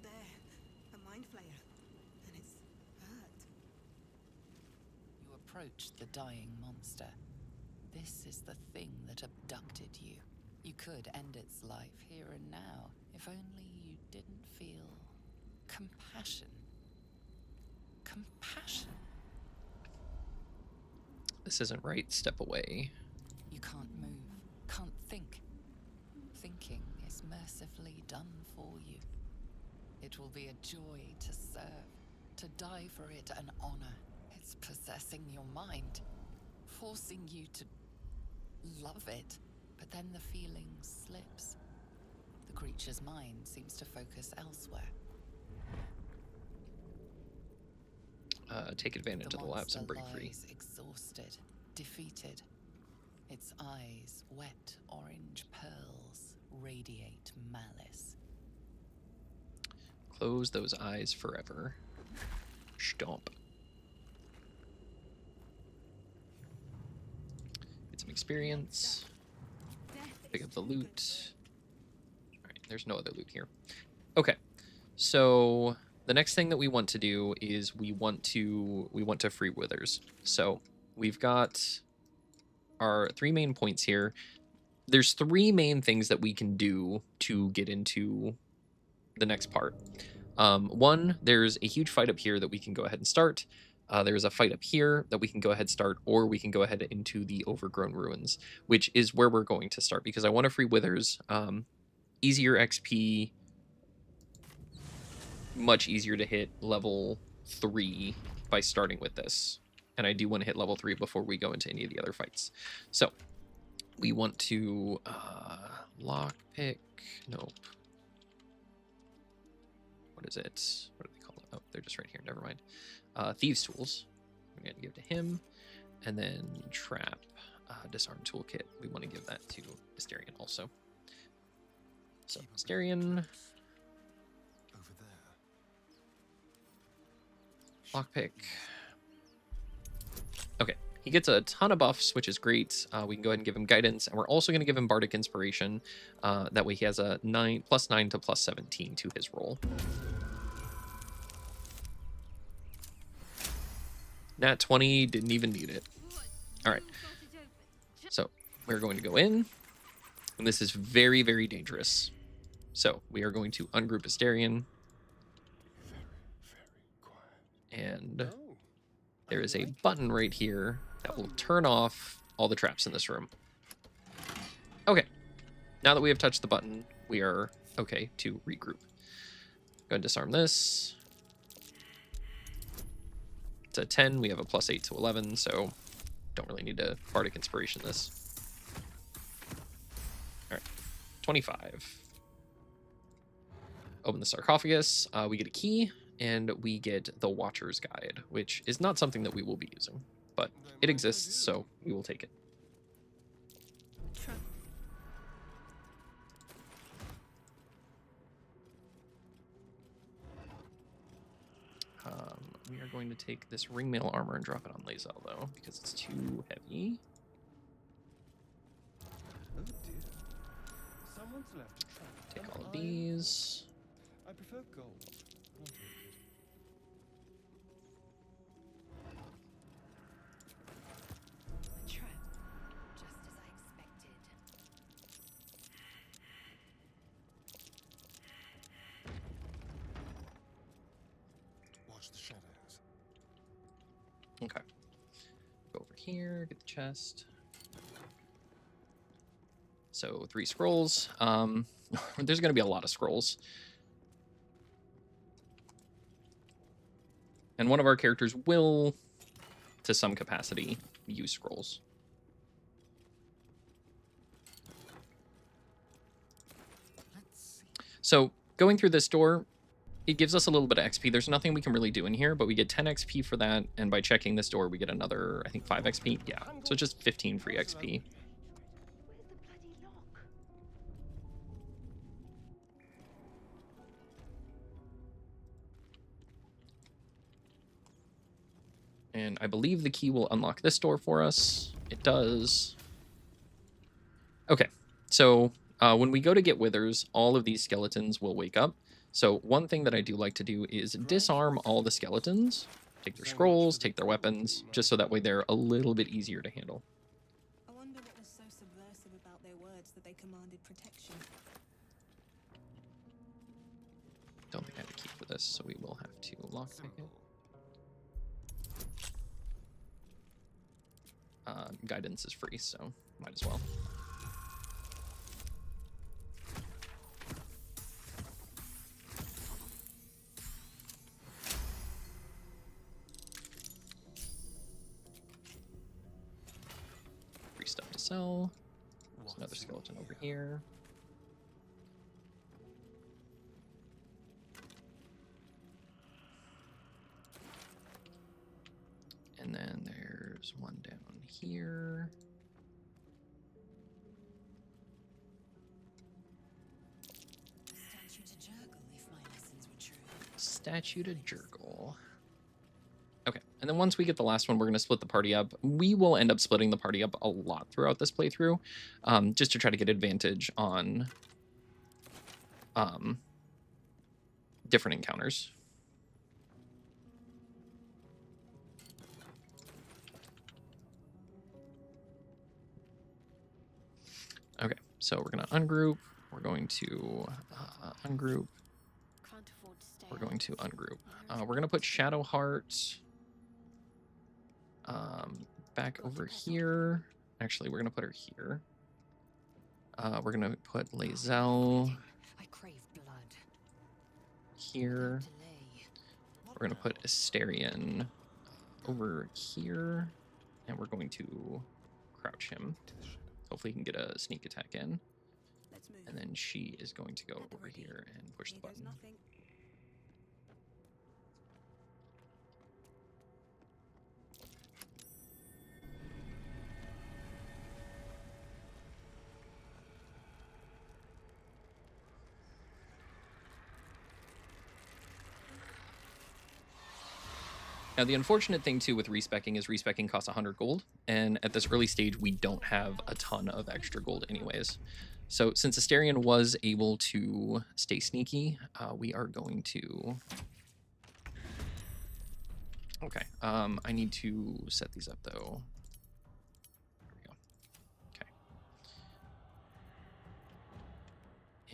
There, a mind flayer. And it's hurt. You approach the dying monster. This is the thing that abducted you. You could end its life here and now, if only you didn't feel compassion. Compassion. This isn't right. Step away. You can't move, can't think. Thinking is mercifully done for you. It will be a joy to serve, to die for it an honor. It's possessing your mind, forcing you to love it, but then the feeling slips. The creature's mind seems to focus elsewhere. Take advantage of the lapse and break free. Lies exhausted, defeated. Its eyes, wet orange pearls, radiate malice. Close those eyes forever. Stomp. Get some experience. Pick up the loot. Alright, there's no other loot here. Okay, so the next thing that we want to do is we want to free withers. So we've got our 3 main points here. There's 3 main things that we can do to get into the next part. One, there's a huge fight up here that we can go ahead and start. There's a fight up here that we can go ahead and start, or we can go ahead into the Overgrown Ruins, which is where we're going to start because I want to free withers. Easier XP, much easier to hit level 3 by starting with this. And I do want to hit level 3 before we go into any of the other fights. So we want to lockpick. Nope. What is it? What do they call it? Oh, they're just right here. Never mind. Thieves' tools. I'm going to give to him. And then trap, disarm toolkit. We want to give that to Mysterion also. So Mysterion. Over there. Lockpick. Okay, he gets a ton of buffs, which is great. We can go ahead and give him guidance, and we're also going to give him bardic inspiration. That way he has a +9 to +17 to his roll. Nat 20, didn't even need it. All right, so we're going to go in, and this is very, very dangerous. So we are going to ungroup Asterion, and there is a button right here that will turn off all the traps in this room. Okay, now that we have touched the button, we are okay to regroup. Go and disarm this. It's a 10, we have a +8 to 11, so don't really need to bardic inspiration this. All right, 25. Open the sarcophagus, we get a key, and we get the Watcher's Guide, which is not something that we will be using, but it exists, so we will take it. We are going to take this ringmail armor and drop it on Lae'zel, though, because it's too heavy. Oh dear. Someone's left a trap. Take all of these. I prefer gold. Not orchid. A trap, just as I expected. Watch the shadows. Okay. Go over here, get the chest. So 3 scrolls. There's going to be a lot of scrolls. And one of our characters will, to some capacity, use scrolls. So going through this door, it gives us a little bit of XP. There's nothing we can really do in here, but we get 10 XP for that. And by checking this door, we get another, I think, 5 XP. Yeah, so just 15 free XP. And I believe the key will unlock this door for us. It does. Okay, so when we go to get withers, all of these skeletons will wake up. So one thing that I do like to do is disarm all the skeletons, take their scrolls, take their weapons, just so that way they're a little bit easier to handle. I wonder what was so subversive about their words that they commanded protection. Don't think I have a key for this, so we will have to lockpick it. Guidance is free, so might as well. Free stuff to sell. There's another skeleton over here. And then there's one down here. Statue to Jurgle, if my lessons were true. Statue to Jurgle. Okay, and then once we get the last one, we're going to split the party up. We will end up splitting the party up a lot throughout this playthrough, just to try to get advantage on different encounters. Okay, so we're going to ungroup. We're going to ungroup. Can't afford to stay We're out going to of- ungroup. We're going to put Shadowheart back over here. Actually, we're going to put her here. We're going to put Lae'zel I crave blood. here. Delay. We're going to put Asterion over here. And we're going to crouch him. Hopefully he can get a sneak attack in. And then she is going to go over here and push the button. Now, the unfortunate thing, too, with respecking is respecking costs 100 gold, and at this early stage, we don't have a ton of extra gold anyways. So since Asterion was able to stay sneaky, we are going to... Okay, I need to set these up, though. There we go. Okay.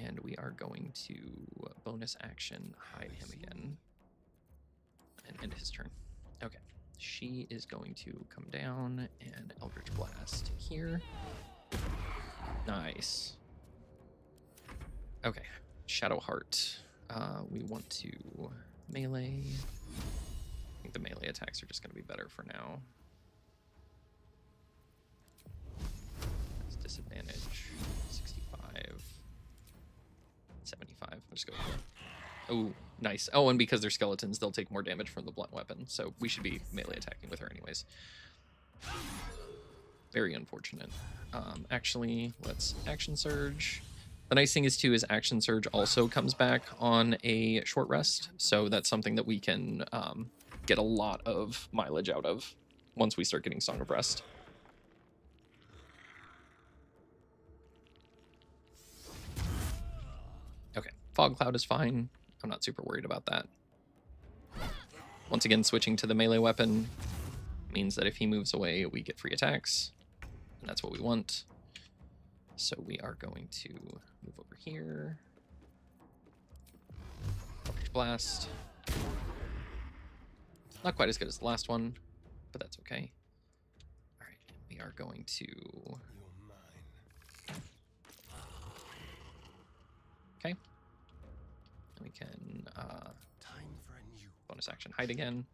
And we are going to bonus action hide him again and end his turn. Okay, she is going to come down and Eldritch Blast here. Nice. Okay, Shadowheart. We want to melee. I think the melee attacks are just going to be better for now. That's disadvantage. 65. 75. Let's go with it. Oh, nice. Oh, and because they're skeletons, they'll take more damage from the blunt weapon. So we should be melee attacking with her anyways. Very unfortunate. Actually, let's Action Surge. The nice thing is, too, is Action Surge also comes back on a short rest. So that's something that we can get a lot of mileage out of once we start getting Song of Rest. Okay, Fog Cloud is fine. I'm not super worried about that. Once again, switching to the melee weapon means that if he moves away, we get free attacks. And that's what we want. So we are going to move over here. Eldritch Blast. Not quite as good as the last one, but that's okay. All right, we are going to... Okay. And we can bonus action hide again.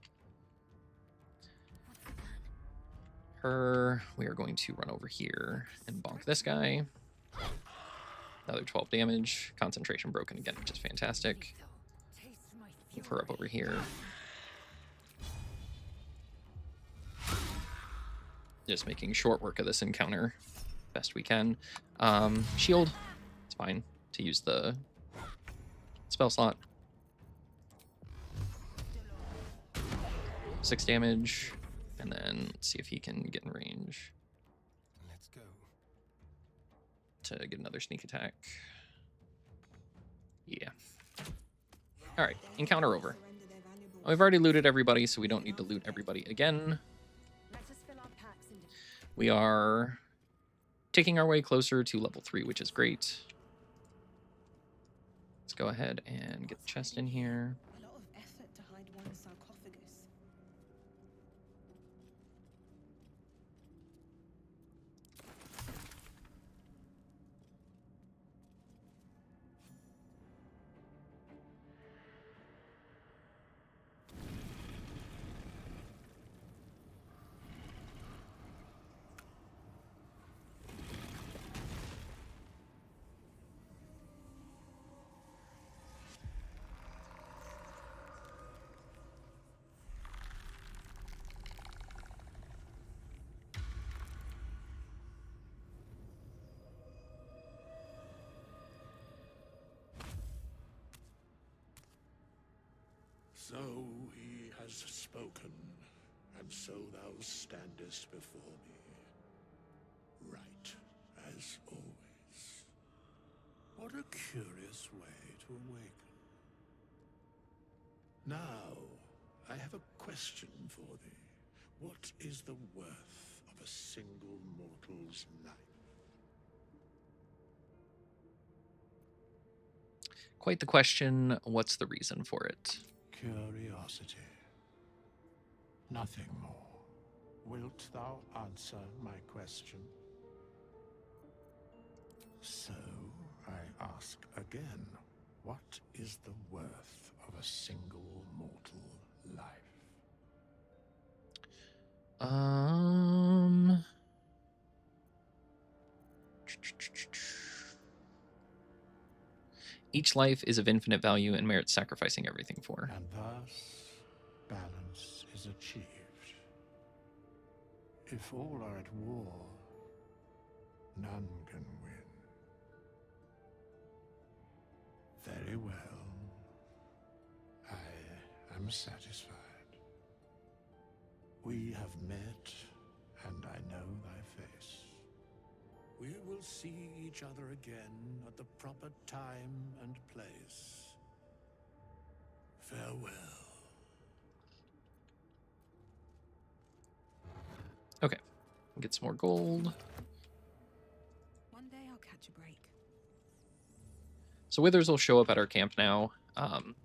Her, we are going to run over here and bonk this guy. Another 12 damage. Concentration broken again, which is fantastic. Move her up over here. Just making short work of this encounter best we can. Shield, it's fine to use the spell slot. 6 damage, and then let's see if he can get in range. Let's go. To get another sneak attack. Yeah. All right, encounter over. We've already looted everybody, so we don't need to loot everybody again. We are taking our way closer to level 3, which is great. Let's go ahead and get the chest in here. A lot of effort to hide one sarcophagus. So he has spoken, and so thou standest before me. Right, as always. What a curious way to awaken. Now, I have a question for thee. What is the worth of a single mortal's life? Quite the question. What's the reason for it? Curiosity. Nothing more. Wilt thou answer my question? So, I ask again, what is the worth of a single mortal life? Each life is of infinite value and merits sacrificing everything for. And thus, balance is achieved. If all are at war, none can win. Very well. I am satisfied. We have met, and I know thy face. We will see each other again at the proper time and place. Farewell. Okay, get some more gold. One day I'll catch a break. So Withers will show up at our camp now.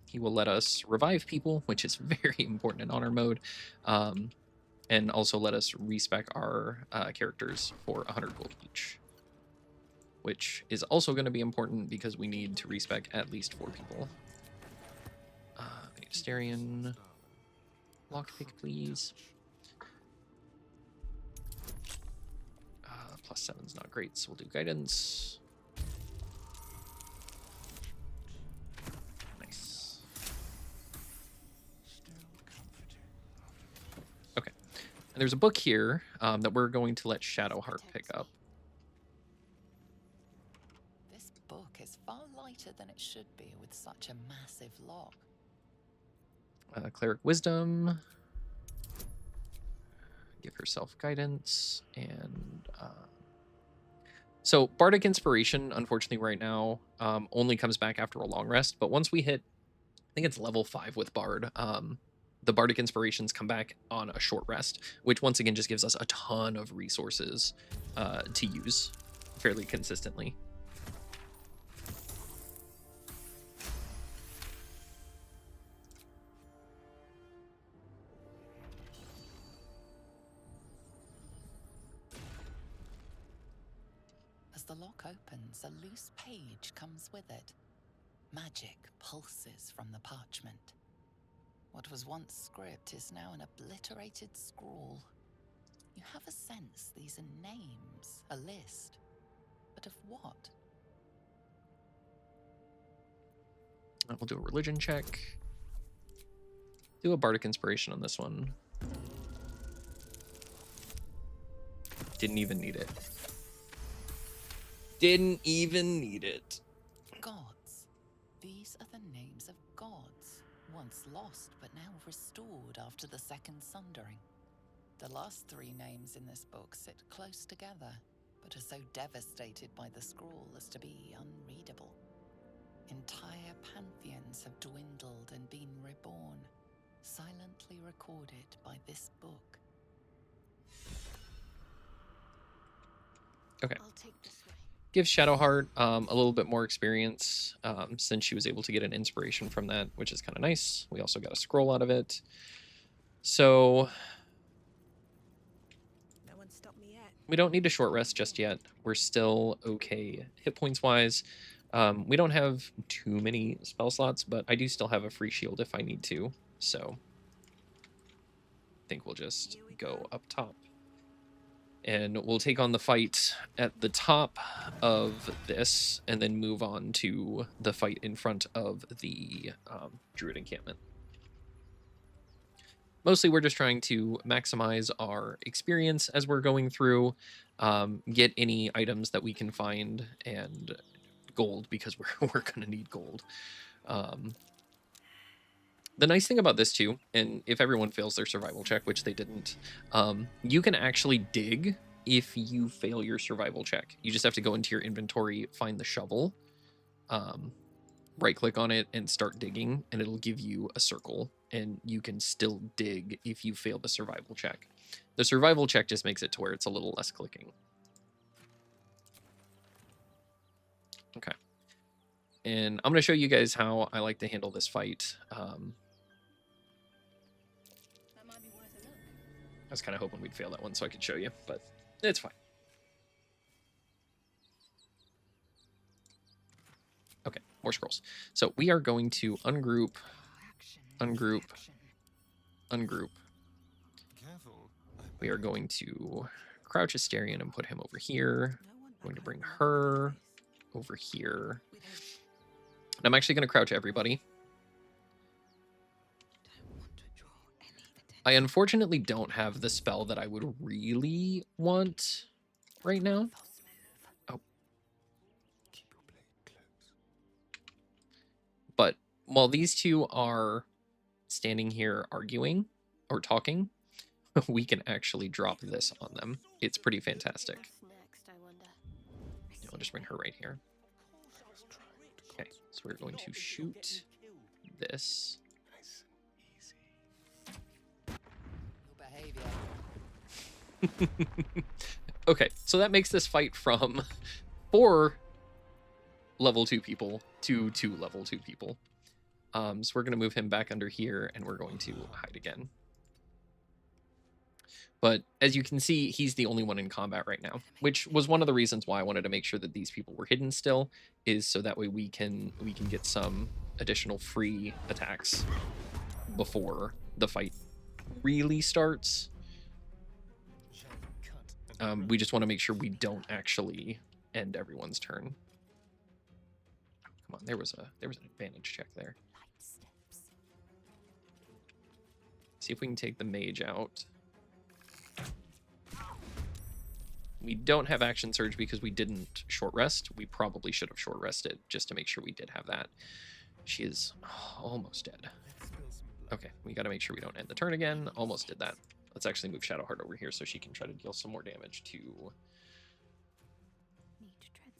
He will let us revive people, which is very important in honor mode, and also let us respec our characters for 100 gold each, which is also going to be important because we need to respec at least 4 people. I need a Styrian. Lockpick, please. +7's not great, so we'll do guidance. Nice. Okay. And there's a book here that we're going to let Shadowheart pick up. This book is far lighter than it should be with such a massive lock. Cleric Wisdom. Give herself guidance. And so Bardic Inspiration, unfortunately right now, only comes back after a long rest. But once we hit, I think it's level 5 with Bard, the Bardic Inspirations come back on a short rest, which once again just gives us a ton of resources to use fairly consistently. As the lock opens, a loose page comes with it. Magic pulses from the parchment. What was once script is now an obliterated scrawl. You have a sense these are names, a list. But of what? We'll do a religion check. Do a Bardic Inspiration on this one. Didn't even need it. Didn't even need it. Gods. These are the names of gods, once lost but now restored after the Second Sundering. The last 3 names in this book sit close together, but are so devastated by the scroll as to be unreadable. Entire pantheons have dwindled and been reborn, silently recorded by this book. Okay. I'll take this way. Give Shadowheart a little bit more experience since she was able to get an inspiration from that, which is kind of nice. We also got a scroll out of it. So No one stopped me yet. we don't need a short rest just yet. We're still okay hit points wise. We don't have too many spell slots, but I do still have a free shield if I need to. So I think we'll just go up top. And we'll take on the fight at the top of this and then move on to the fight in front of the Druid encampment. Mostly we're just trying to maximize our experience as we're going through, get any items that we can find, and gold, because we're going to need gold. The nice thing about this too, and if everyone fails their survival check, which they didn't, you can actually dig if you fail your survival check. You just have to go into your inventory, find the shovel, right click on it and start digging, and it'll give you a circle, and you can still dig if you fail the survival check. The survival check just makes it to where it's a little less clicking. Okay. And I'm going to show you guys how I like to handle this fight. I was kind of hoping we'd fail that one so I could show you, but it's fine. Okay, more scrolls. So we are going to ungroup, ungroup, ungroup. We are going to crouch Asterion and put him over here. Going to bring her over here. And I'm actually going to crouch everybody. I unfortunately don't have the spell that I would really want right now. Oh. But while these two are standing here arguing or talking, we can actually drop this on them. It's pretty fantastic. I'll just bring her right here. Okay, so we're going to shoot this. Okay, so that makes this fight from 4 level 2 people to 2 level 2 people. So we're going to move him back under here, and we're going to hide again. But as you can see, he's the only one in combat right now, which was one of the reasons why I wanted to make sure that these people were hidden still, is so that way we can get some additional free attacks before the fight really starts. We just want to make sure we don't actually end everyone's turn. Come on, there was an advantage check there. See if we can take the mage out. We don't have action surge because we didn't short rest. We probably should have short rested just to make sure we did have that. She is almost dead. Okay, we got to make sure we don't end the turn again. Almost did that. Let's actually move Shadowheart over here so she can try to deal some more damage to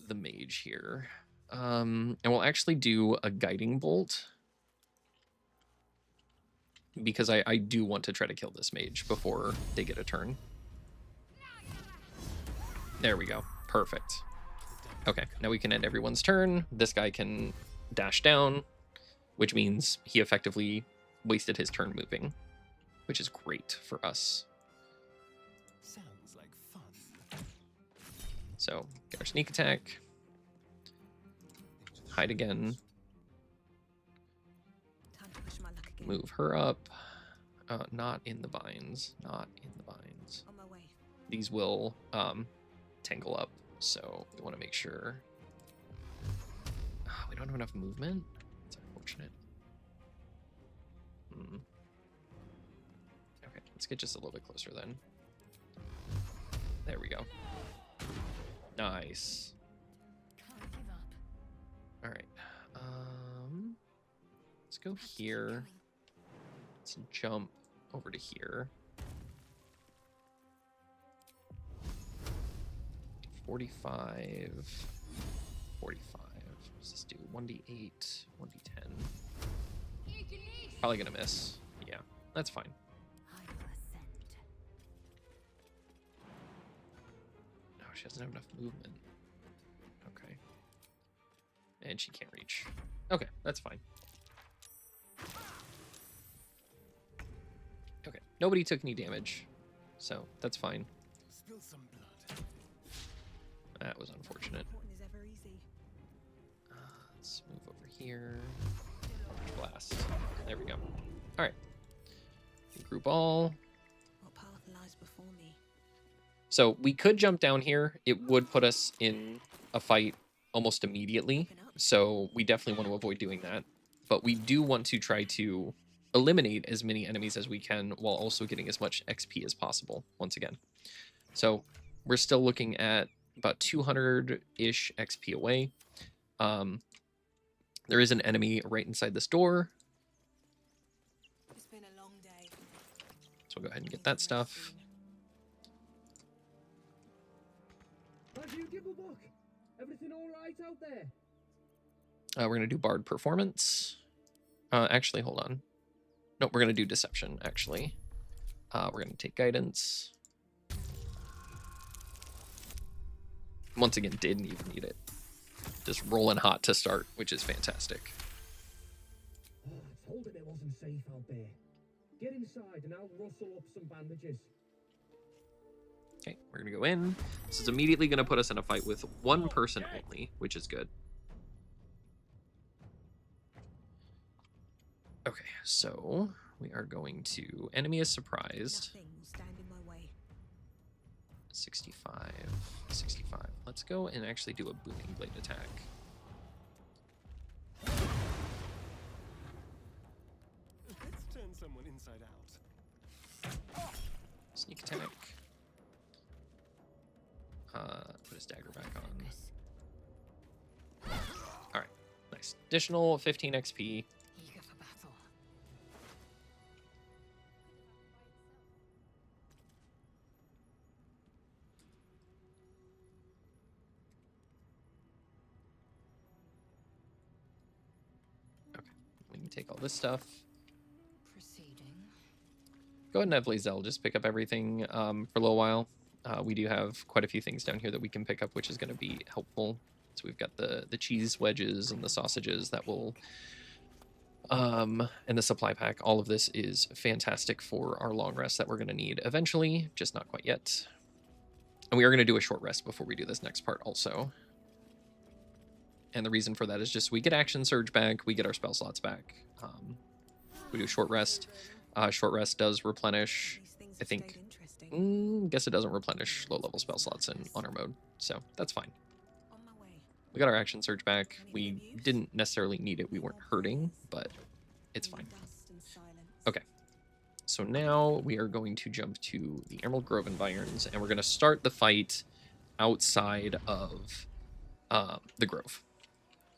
the mage here. And we'll actually do a guiding bolt because I do want to try to kill this mage before they get a turn. There we go. Perfect. Okay, now we can end everyone's turn. This guy can dash down, which means he effectively wasted his turn moving, which is great for us. Sounds like fun. So, get our sneak attack. Hide again. Move her up. Not in the vines. Not in the vines. On my way. These will tangle up, so we want to make sure. We don't have enough movement. It's unfortunate. Okay, let's get just a little bit closer then. There we go. Nice. All right. Let's go here. Let's jump over to here. 45. 45. Let's just do 1d8, 1d10. Probably gonna miss. Yeah, that's fine. No, she doesn't have enough movement. Okay. And she can't reach. Okay, that's fine. Okay, nobody took any damage, so that's fine. Spill some blood. That was unfortunate. Let's move over here. Blast. There we go. All right. Group all. What path lies before me? So we could jump down here. It would put us in a fight almost immediately. So we definitely want to avoid doing that. But we do want to try to eliminate as many enemies as we can while also getting as much XP as possible once again. So we're still looking at about 200-ish XP away. There is an enemy right inside this door. It's been a long day. So we'll go ahead and get that stuff. Have you, Gibblebuck? Everything all right out there? We're going to do Bard Performance. Actually, hold on. No, we're going to do Deception, actually. We're going to take Guidance. Once again, didn't even need it. Just rolling hot to start, which is fantastic. Oh, I told him it wasn't safe out there. Get inside and I'll rustle up some bandages. Okay, we're going to go in. This is immediately going to put us in a fight with one person only, which is good. Okay, so we are going to enemy is surprised. 65, 65. Let's go and actually do a booming blade attack. Let's turn someone inside out. Sneak attack. Put his dagger back on. All right, nice. Additional 15 XP. Take all this stuff. Proceeding. Go ahead and have Lae'zel just pick up everything for a little while. We do have quite a few things down here that we can pick up, which is going to be helpful. So we've got the cheese wedges and the sausages that will, and the supply pack. All of this is fantastic for our long rest that we're going to need eventually, just not quite yet. And we are going to do a short rest before we do this next part also. And the reason for that is just we get action surge back, we get our spell slots back. We do short rest. Short rest does replenish, I think. Guess it doesn't replenish low-level spell slots in honor mode, so that's fine. We got our action surge back. We didn't necessarily need it. We weren't hurting, but it's fine. Okay, so now we are going to jump to the Emerald Grove Environs, and we're going to start the fight outside of the Grove.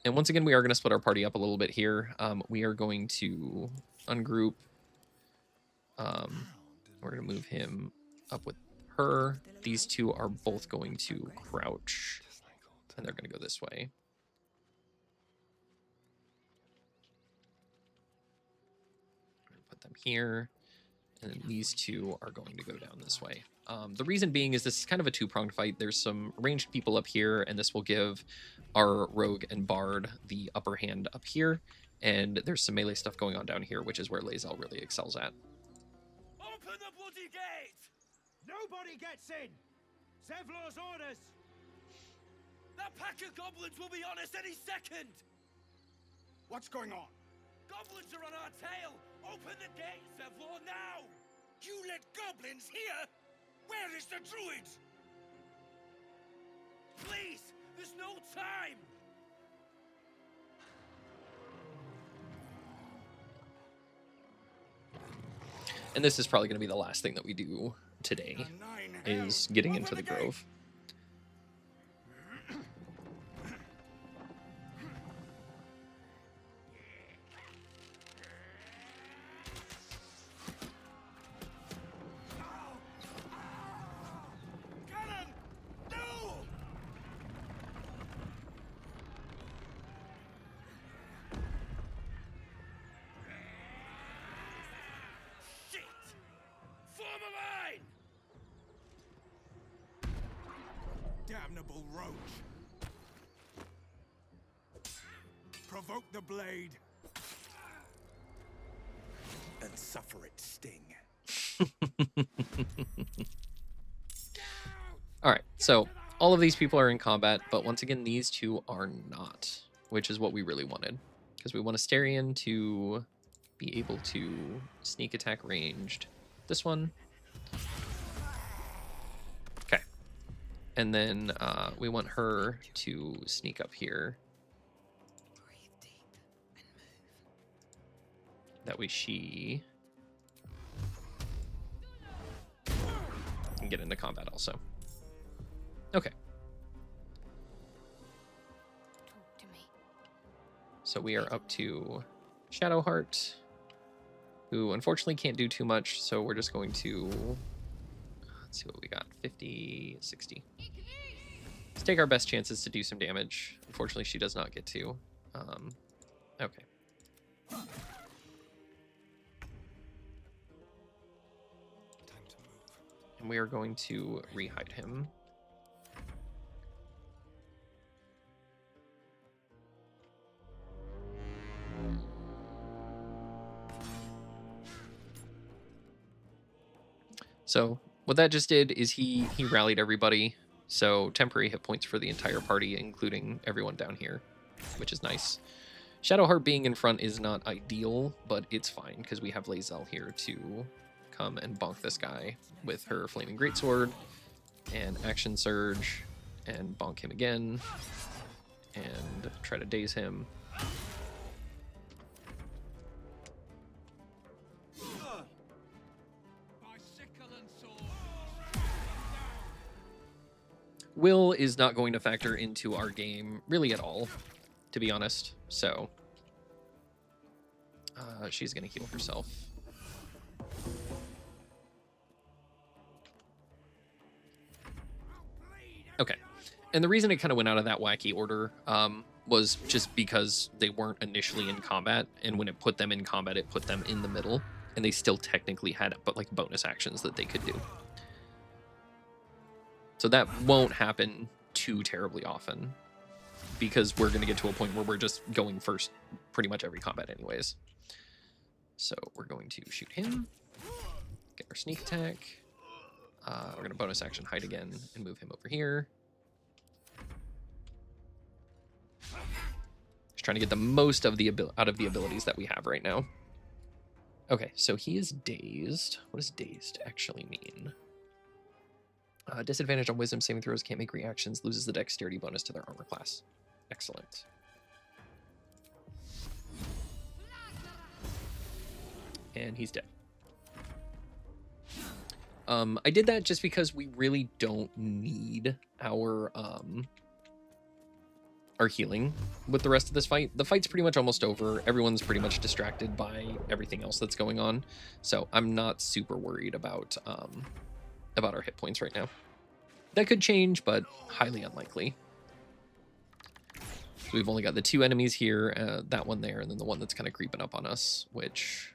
And once again, we are going to split our party up a little bit here. We are going to ungroup. We're going to move him up with her. These two are both going to crouch. And they're going to go this way. I'm going to put them here. And then these two are going to go down this way. The reason being is this is kind of a two-pronged fight. There's some ranged people up here, and this will give our rogue and bard the upper hand up here. And there's some melee stuff going on down here, which is where Lae'zel really excels at. Open the bloody gate! Nobody gets in! Zevlor's orders! That pack of goblins will be on us any second! What's going on? Goblins are on our tail! Open the gate, Zevlor, now! You let goblins here? Where is the druid? Please! There's no time! And this is probably going to be the last thing that we do today, is getting into the Grove. Damnable roach! Provoke the blade and suffer its sting. All right, so all of these people are in combat, but once again, these two are not, which is what we really wanted, because we want Asterion to be able to sneak attack ranged. This one. Okay. And then we want her to sneak up here. That way she can get into combat also. Okay. So we are up to Shadowheart, who unfortunately can't do too much, so we're just going to, let's see what we got, 50, 60. Let's take our best chances to do some damage. Unfortunately, she does not get to. Okay. And we are going to rehide him. So what that just did is he rallied everybody. So temporary hit points for the entire party, including everyone down here, which is nice. Shadowheart being in front is not ideal, but it's fine because we have Lae'zel here to come and bonk this guy with her Flaming Greatsword and Action Surge and bonk him again and try to daze him. Will is not going to factor into our game really at all, to be honest. So she's going to heal herself. Okay. And the reason it kind of went out of that wacky order was just because they weren't initially in combat. And when it put them in combat, it put them in the middle. And they still technically had like bonus actions that they could do. So that won't happen too terribly often because we're going to get to a point where we're just going first pretty much every combat anyways. So we're going to shoot him, get our sneak attack. We're going to bonus action hide again and move him over here. Just trying to get the most of the out of the abilities that we have right now. Okay, so he is dazed. What does dazed actually mean? Disadvantage on wisdom saving throws, can't make reactions, loses the dexterity bonus to their armor class. Excellent. And he's dead. I did that just because we really don't need our healing with the rest of this fight. The fight's pretty much almost over. Everyone's pretty much distracted by everything else that's going on. So I'm not super worried about our hit points right now. That could change, but highly unlikely. So we've only got the two enemies here, that one there, and then the one that's kind of creeping up on us, which,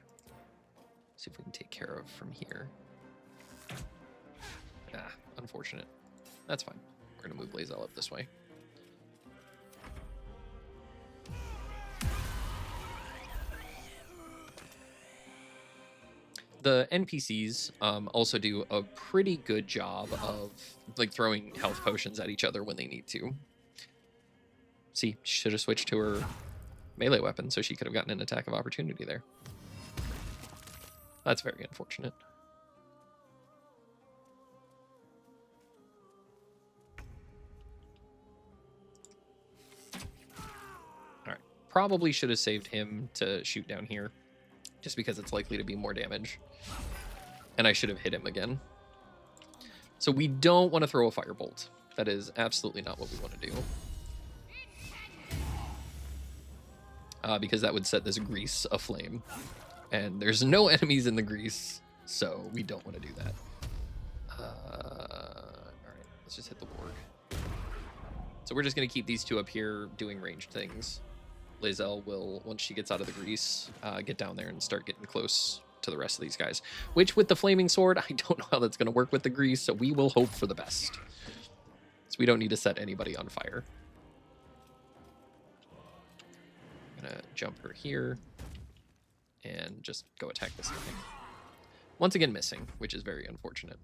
let's see if we can take care of from here. Ah, unfortunate. That's fine. We're going to move Lae'zel up this way. The NPCs also do a pretty good job of like throwing health potions at each other when they need to. See, she should have switched to her melee weapon so she could have gotten an attack of opportunity there. That's very unfortunate. All right, probably should have saved him to shoot down here, just because it's likely to be more damage. And I should have hit him again. So we don't want to throw a firebolt. That is absolutely not what we want to do. Because that would set this grease aflame. And there's no enemies in the grease, so we don't want to do that. Alright, let's just hit the Borg. So we're just going to keep these two up here doing ranged things. Lae'zel will, once she gets out of the grease, get down there and start getting close to the rest of these guys. Which, with the flaming sword, I don't know how that's going to work with the grease, so we will hope for the best. So we don't need to set anybody on fire. I'm going to jump her here and just go attack this guy. Once again missing, which is very unfortunate.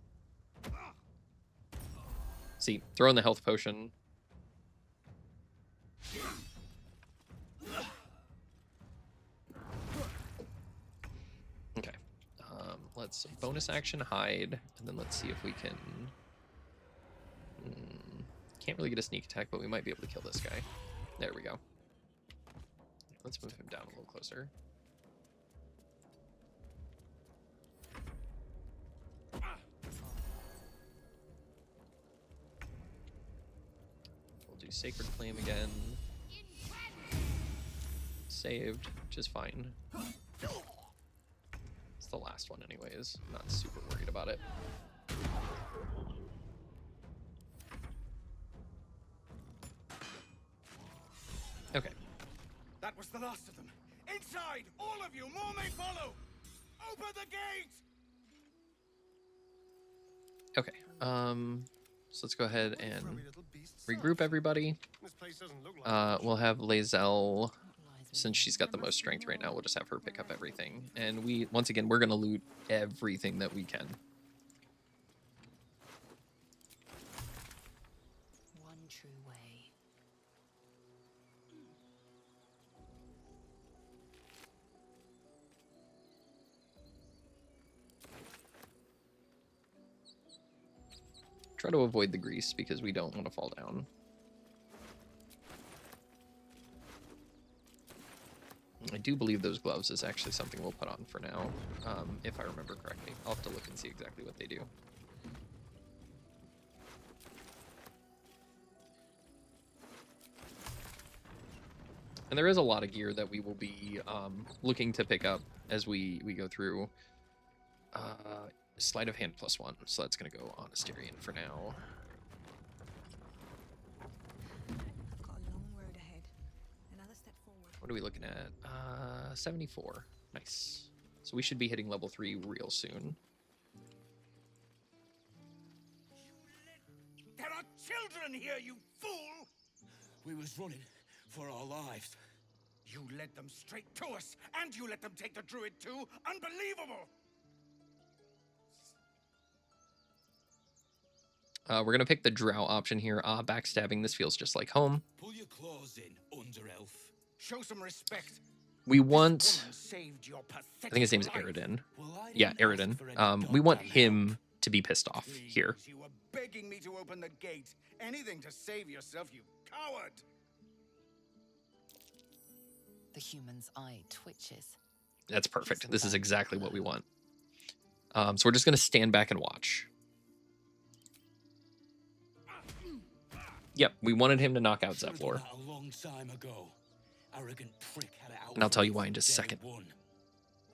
See, throwing the health potion. Okay. Let's bonus action hide, and then let's see if we can... Can't really get a sneak attack, but we might be able to kill this guy. There we go. Let's move him down a little closer. We'll do Sacred Flame again. Saved, which is fine. It's the last one anyways. I'm not super worried about it. Okay. That was the last of them. Inside! All of you! More may follow! Open the gate! Okay. So let's go ahead and regroup everybody. We'll have Lae'zel, since she's got the most strength right now, we'll just have her pick up everything. And once again, we're going to loot everything that we can. One true way. Try to avoid the grease because we don't want to fall down. I do believe those gloves is actually something we'll put on for now, if I remember correctly. I'll have to look and see exactly what they do. And there is a lot of gear that we will be looking to pick up as we go through. Sleight of hand +1, so that's going to go on Asterion for now. I've got a long road ahead. Another step forward. What are we looking at? 74. Nice. So we should be hitting level 3 real soon. There are children here, you fool! We was running for our lives. You led them straight to us, and you let them take the druid too? Unbelievable! We're going to pick the drow option here. Backstabbing. This feels just like home. Pull your claws in, under elf. Show some respect. We want... Saved your I think his name is Aridin. Well, Yeah, Aridin. We want him to be pissed off here. You were begging me to open the gate. Anything to save yourself, you coward! The human's eye twitches. That's perfect. This is exactly what we want. So we're just going to stand back and watch. Yep, we wanted him to knock out Zevlor. A long time ago. Arrogant prick had it out. And I'll tell you why in just a second.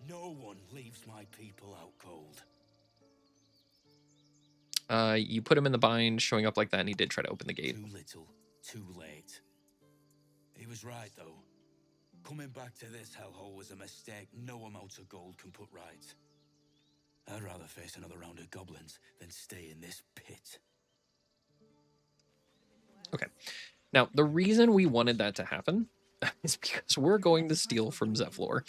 No one leaves my people out cold. You put him in the bind, showing up like that, and he did try to open the gate. Too little, too late. He was right, though. Coming back to this hellhole was a mistake no amount of gold can put right. I'd rather face another round of goblins than stay in this pit. Okay. Now, the reason we wanted that to happen is because we're going to steal from Zevlor.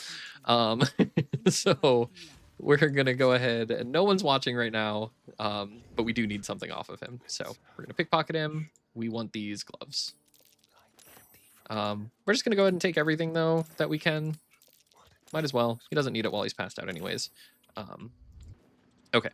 So we're going to go ahead, and no one's watching right now, but we do need something off of him. So we're going to pickpocket him. We want these gloves. We're just going to go ahead and take everything, though, that we can. Might as well. He doesn't need it while he's passed out anyways. Okay.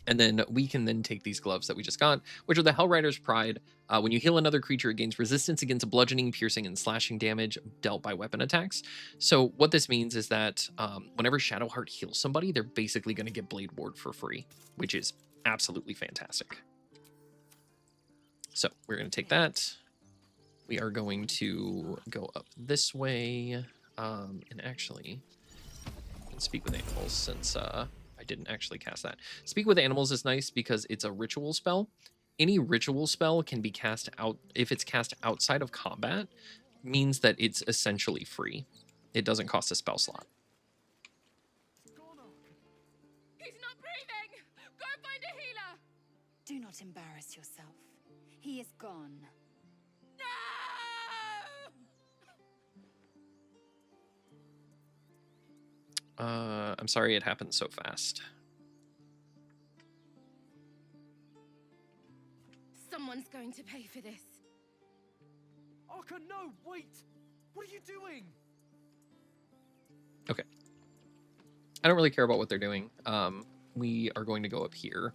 And then we can then take these gloves that we just got, which are the Hellrider's Pride. When you heal another creature, it gains resistance against bludgeoning, piercing, and slashing damage dealt by weapon attacks. So what this means is that whenever Shadowheart heals somebody, they're basically going to get Blade Ward for free, which is absolutely fantastic. So we're going to take that. We are going to go up this way. And actually, speak with animals since... I didn't actually cast that. Speak with animals is nice because it's a ritual spell. Any ritual spell can be cast out if it's cast outside of combat, means that it's essentially free. It doesn't cost a spell slot. He's not breathing! Go find a healer! Do not embarrass yourself. He is gone. I'm sorry it happened so fast. Someone's going to pay for this. Arca, no, wait! What are you doing? Okay. I don't really care about what they're doing. We are going to go up here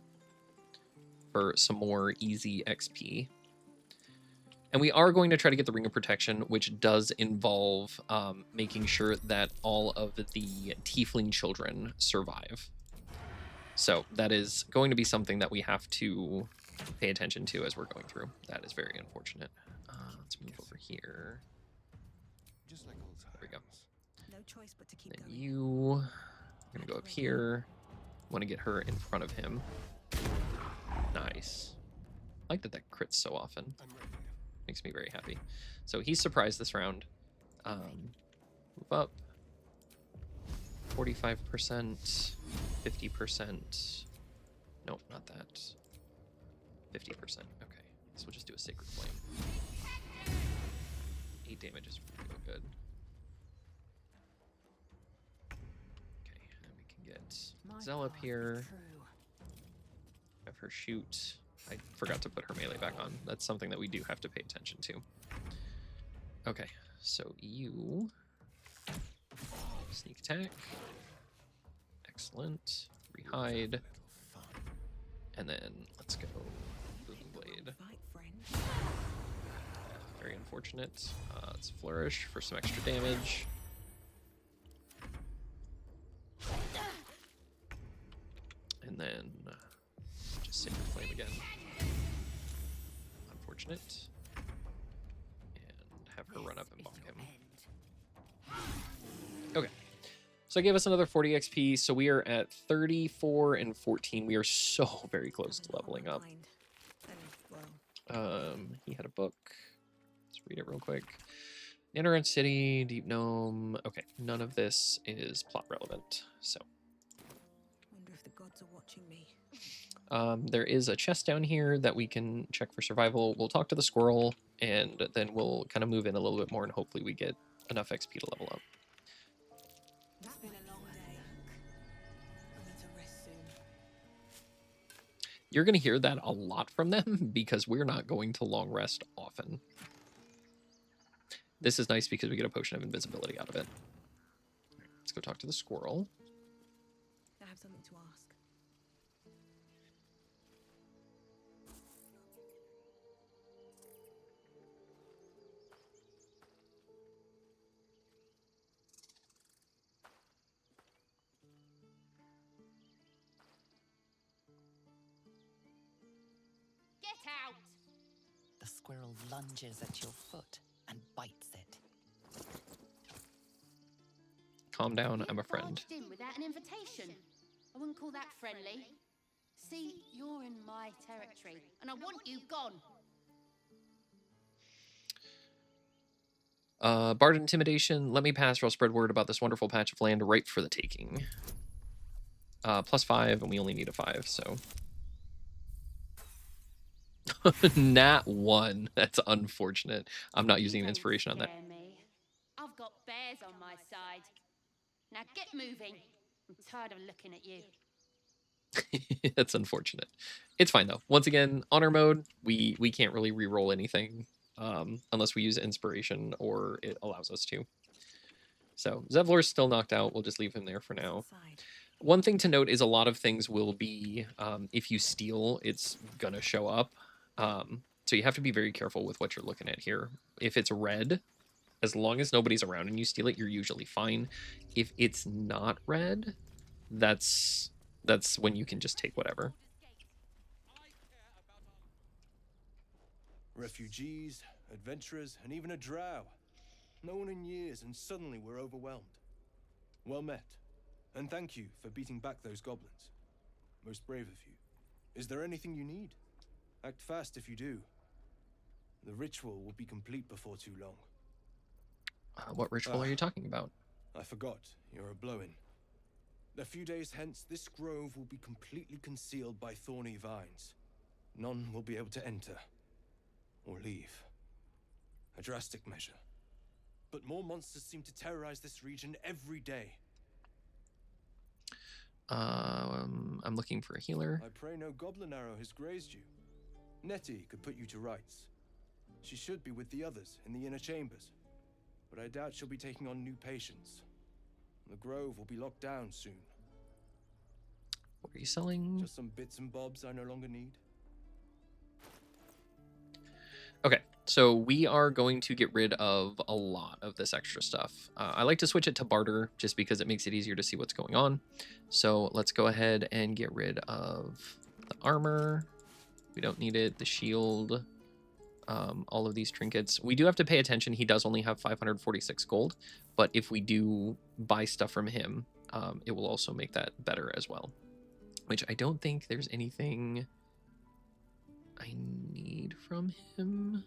for some more easy XP. And we are going to try to get the Ring of Protection, which does involve making sure that all of the tiefling children survive. So that is going to be something that we have to pay attention to as we're going through. That is very unfortunate. Let's move over here. Just like old times. There we go. No choice but to keep Then going. you are going to go up here. Want to get her in front of him. Nice. I like that that crits so often. I'm ready. Makes me very happy. So he's surprised this round. Move up. 45%, 50%. Nope, not that. 50%. Okay, so we'll just do a Sacred Flame. 8 damage is real good. Okay, and we can get Zell up here. Have her shoot. I forgot to put her melee back on. That's something that we do have to pay attention to. Okay, so you sneak attack. Excellent. Rehide. And then let's go Booming Blade. Very unfortunate. Let's flourish for some extra damage. And then just Sacred Flame again. Unfortunate. And have her run up and bonk him. Okay. So I gave us another 40 XP, so we are at 34 and 14. We are so very close to leveling up. He had a book. Let's read it real quick. Internet City, Deep Gnome. Okay, none of this is plot relevant, so. Wonder if the gods are watching me. There is a chest down here that we can check for survival. We'll talk to the squirrel, and then we'll kind of move in a little bit more, and hopefully we get enough XP to level up. It's been a long day. I need to rest soon. You're going to hear that a lot from them because we're not going to long rest often. This is nice because we get a potion of invisibility out of it. Let's go talk to the squirrel. I have something to ask. Get out! The squirrel lunges at your foot and bites it. Calm down, I'm a friend. Barged in without an invitation. I wouldn't call that friendly. See, you're in my territory, and I want you gone. Bard Intimidation, let me pass or I'll spread word about this wonderful patch of land ripe for the taking. +5, and we only need a 5, so. Nat 1. That's unfortunate. I'm not using an inspiration on that. Me. I've got bears on my side. Now get moving. I'm tired of looking at you. That's unfortunate. It's fine though. Once again, honor mode, we can't really re-roll anything unless we use inspiration or it allows us to. So Zevlor's still knocked out. We'll just leave him there for now. One thing to note is a lot of things will be, if you steal, it's gonna show up. So you have to be very careful with what you're looking at here. If it's red, as long as nobody's around and you steal it, you're usually fine. If it's not red, that's when you can just take whatever. Refugees, adventurers, and even a drow. No one in years, and suddenly we're overwhelmed. Well met, and thank you for beating back those goblins. Most brave of you. Is there anything you need? Act fast if you do. The ritual will be complete before too long. What ritual are you talking about? I forgot, you're a blow-in. A few days hence, this grove will be completely concealed by thorny vines. None will be able to enter or leave. A drastic measure. But more monsters seem to terrorize this region every day. I'm looking for a healer. I pray no goblin arrow has grazed you. Nettie could put you to rights. She should be with the others in the inner chambers, but I doubt she'll be taking on new patients. The grove will be locked down soon. What are you selling? Just some bits and bobs I no longer need. Okay, so we are going to get rid of a lot of this extra stuff. I like to switch it to barter just because it makes it easier to see what's going on. So let's go ahead and get rid of the armor. We don't need it. The shield. All of these trinkets. We do have to pay attention. He does only have 546 gold, but if we do buy stuff from him, it will also make that better as well. Which I don't think there's anything I need from him.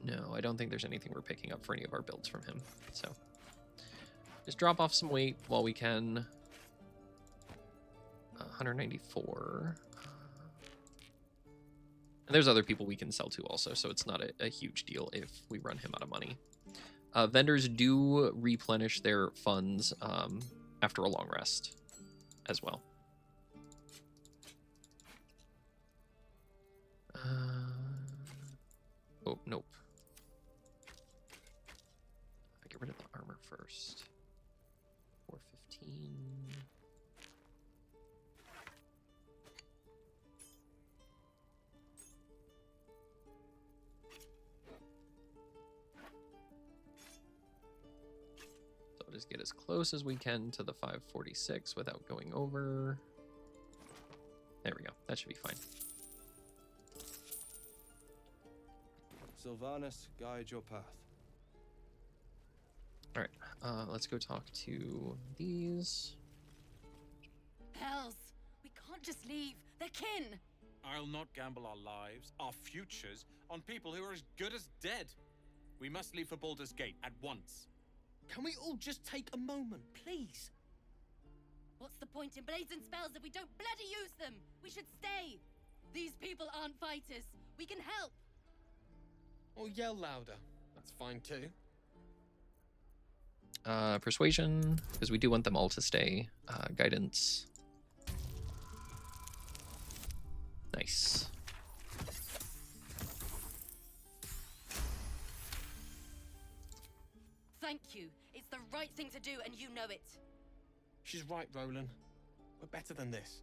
No, I don't think there's anything we're picking up for any of our builds from him. So just drop off some weight while we can. 194. And there's other people we can sell to also, so it's not a huge deal if we run him out of money. Vendors do replenish their funds after a long rest as well. Oh, nope. I get rid of the armor first. 415. So we'll just get as close as we can to the 546 without going over. There we go. That should be fine. Sylvanas, guide your path. All right, let's go talk to these. Hells, we can't just leave. They're kin. I'll not gamble our lives, our futures, on people who are as good as dead. We must leave for Baldur's Gate at once. Can we all just take a moment, please? What's the point in blades and spells if we don't bloody use them? We should stay. These people aren't fighters. We can help. Or yell louder. That's fine too. Persuasion, because we do want them all to stay. Guidance. Nice. Thank you. It's the right thing to do, and you know it. She's right, Roland. We're better than this.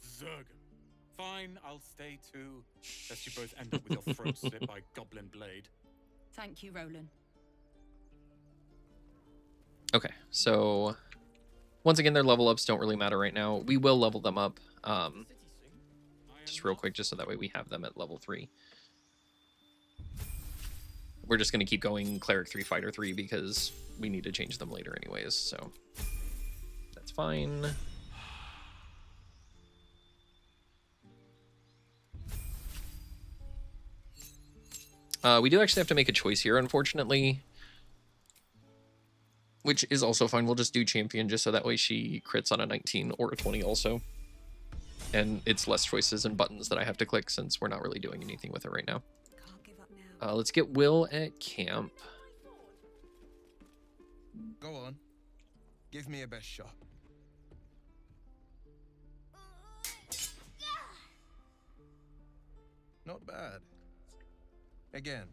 Zerg. Fine, I'll stay too. Lest you both end up with your throats slit by Goblin Blade. Thank you, Roland. Okay, so once again, their level ups don't really matter right now. We will level them up just real quick, just so that way we have them at level 3. We're just going to keep going Cleric 3, Fighter 3, because we need to change them later anyways, so that's fine. We do actually have to make a choice here, unfortunately. Which is also fine. We'll just do champion just so that way she crits on a 19 or a 20 also. And it's less choices and buttons that I have to click since we're not really doing anything with it right now. Let's get Will at camp. Go on. Give me a best shot. Not bad. Again.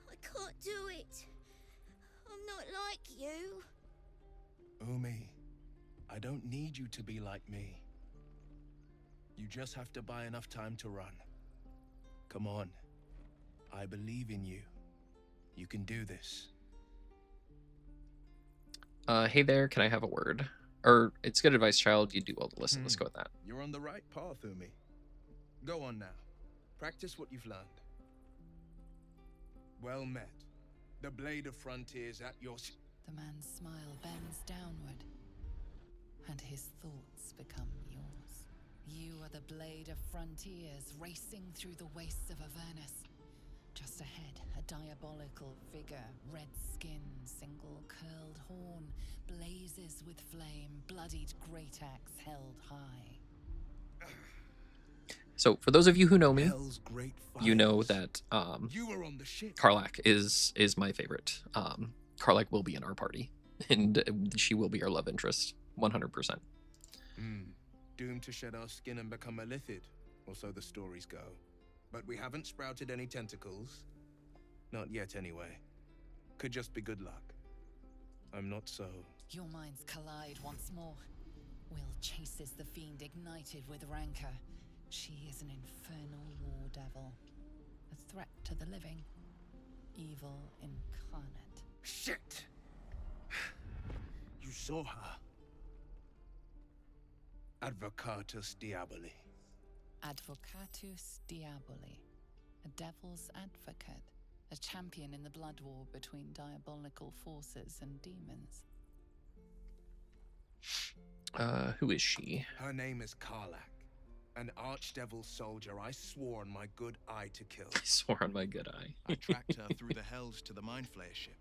I can't do it. I'm not like you. Umi, I don't need you to be like me. You just have to buy enough time to run. Come on. I believe in you. You can do this. Hey there, can I have a word? Or, it's good advice, child. You do well to listen. Let's go with that. You're on the right path, Umi. Go on now. Practice what you've learned. Well met. The blade of frontiers at your... The man's smile bends downward, and his thoughts become yours. You are the blade of frontiers racing through the wastes of Avernus. Just ahead, a diabolical figure, red skin, single curled horn, blazes with flame, bloodied great axe held high. So, for those of you who know me, you know that Karlach is my favorite. Karlach will be in our party, and she will be our love interest, 100%. Doomed to shed our skin and become a lithid, or so the stories go. But we haven't sprouted any tentacles. Not yet, anyway. Could just be good luck. I'm not so... Your minds collide once more. Will chases the fiend ignited with rancor. She is an infernal war devil. A threat to the living. Evil incarnate. Shit! You saw her. Advocatus Diaboli. Advocatus Diaboli. A devil's advocate. A champion in the blood war between diabolical forces and demons. Who is she? Her name is Karlak, an archdevil soldier I swore on my good eye to kill. I swore on my good eye. I tracked her through the hells to the Mind Flayer ship,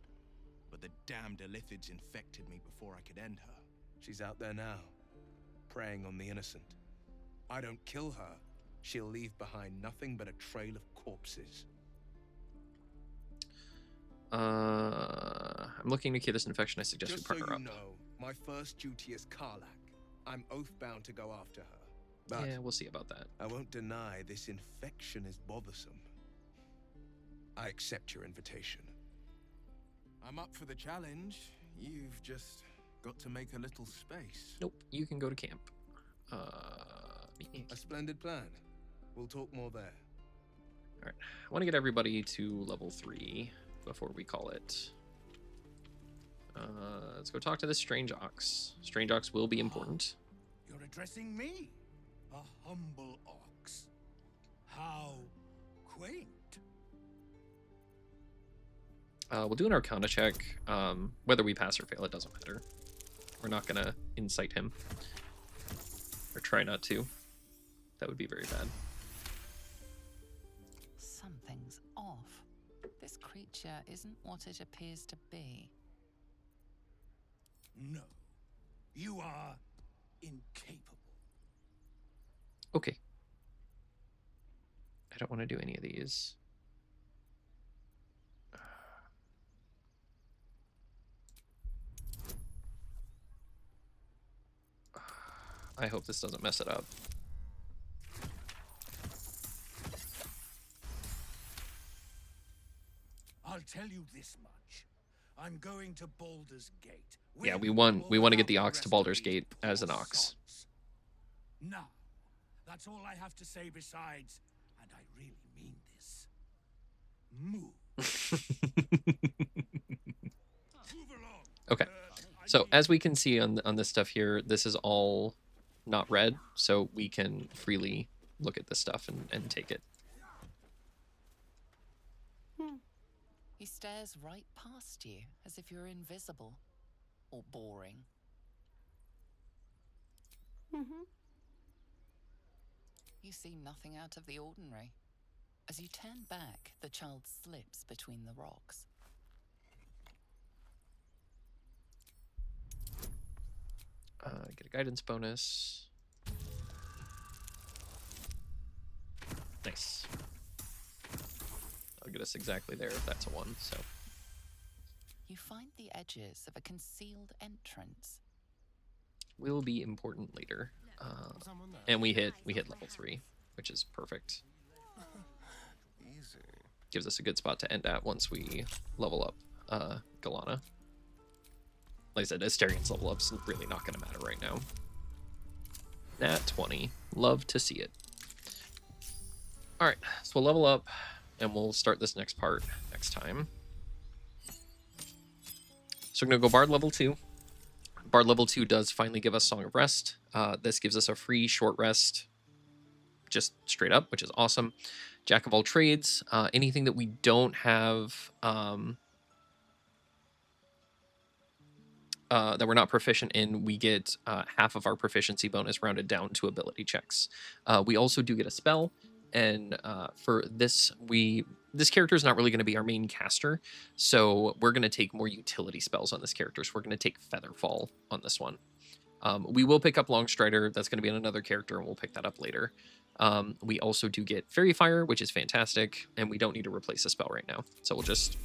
but the damned Illithids infected me before I could end her. She's out there now, preying on the innocent. I don't kill her, she'll leave behind nothing but a trail of corpses. I'm looking to cure this infection. I suggest Just we so partner you up. know, my first duty is Karlak. I'm oath-bound to go after her. But Yeah, we'll see about that. I won't deny this infection is bothersome. I accept your invitation. I'm up for the challenge. You've just got to make a little space. Nope, you can go to camp. Meet me. A splendid plan. We'll talk more there. All right, I want to get everybody to level 3 before we call it. Let's go talk to this strange ox. Strange ox will be important. You're addressing me, a humble ox. How quaint. We'll do an Arcana check. Whether we pass or fail, it doesn't matter. We're not gonna incite him, or try not to. That would be very bad. Something's off. This creature isn't what it appears to be. No, you are incapable. Okay. I don't want to do any of these. I hope this doesn't mess it up. I'll tell you this much. I'm going to Baldur's Gate. Yeah, we want to get the ox to Baldur's Gate as an ox. Now, that's all I have to say besides, and I really mean this. Move. Move along. Okay. So as we can see on this stuff here, this is all not red, so we can freely look at this stuff and take it. He stares right past you, as if you're invisible. Or boring. You see nothing out of the ordinary. As you turn back, the child slips between the rocks. Get a guidance bonus. Nice. I'll get us exactly there if that's a 1, so. You find the edges of a concealed entrance. Will be important later. And we hit level 3, which is perfect. Easy. Gives us a good spot to end at once we level up Galana. Like I said, Asterian's level up's really not going to matter right now. Nat 20. Love to see it. Alright, so we'll level up, and we'll start this next part next time. So we're going to go Bard level 2. Bard level 2 does finally give us Song of Rest. This gives us a free short rest, just straight up, which is awesome. Jack of all trades. Anything that we don't have... that we're not proficient in, we get half of our proficiency bonus rounded down to ability checks. We also do get a spell, and for this, this character is not really going to be our main caster, so we're going to take more utility spells on this character. So we're going to take Featherfall on this one. We will pick up Longstrider. That's going to be on another character, and we'll pick that up later. We also do get Fairy Fire, which is fantastic, and we don't need to replace a spell right now. So we'll just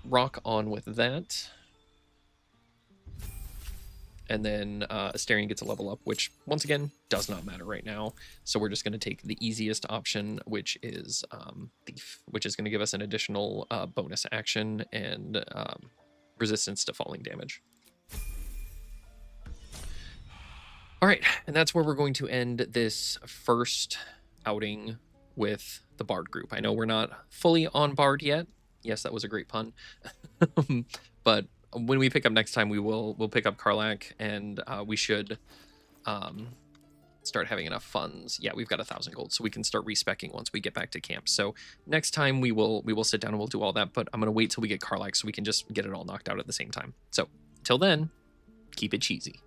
rock on with that. And then Asterion gets a level up, which, once again, does not matter right now. So we're just going to take the easiest option, which is Thief, which is going to give us an additional bonus action and resistance to falling damage. All right, and that's where we're going to end this first outing with the Bard group. I know we're not fully on Bard yet. Yes, that was a great pun. But when we pick up next time, we'll pick up Karlak, and we should start having enough funds. Yeah, we've got 1,000 gold, so we can start respecking once we get back to camp. So next time we will sit down and we'll do all that, but I'm going to wait till we get Karlak so we can just get it all knocked out at the same time. So till then, keep it cheesy.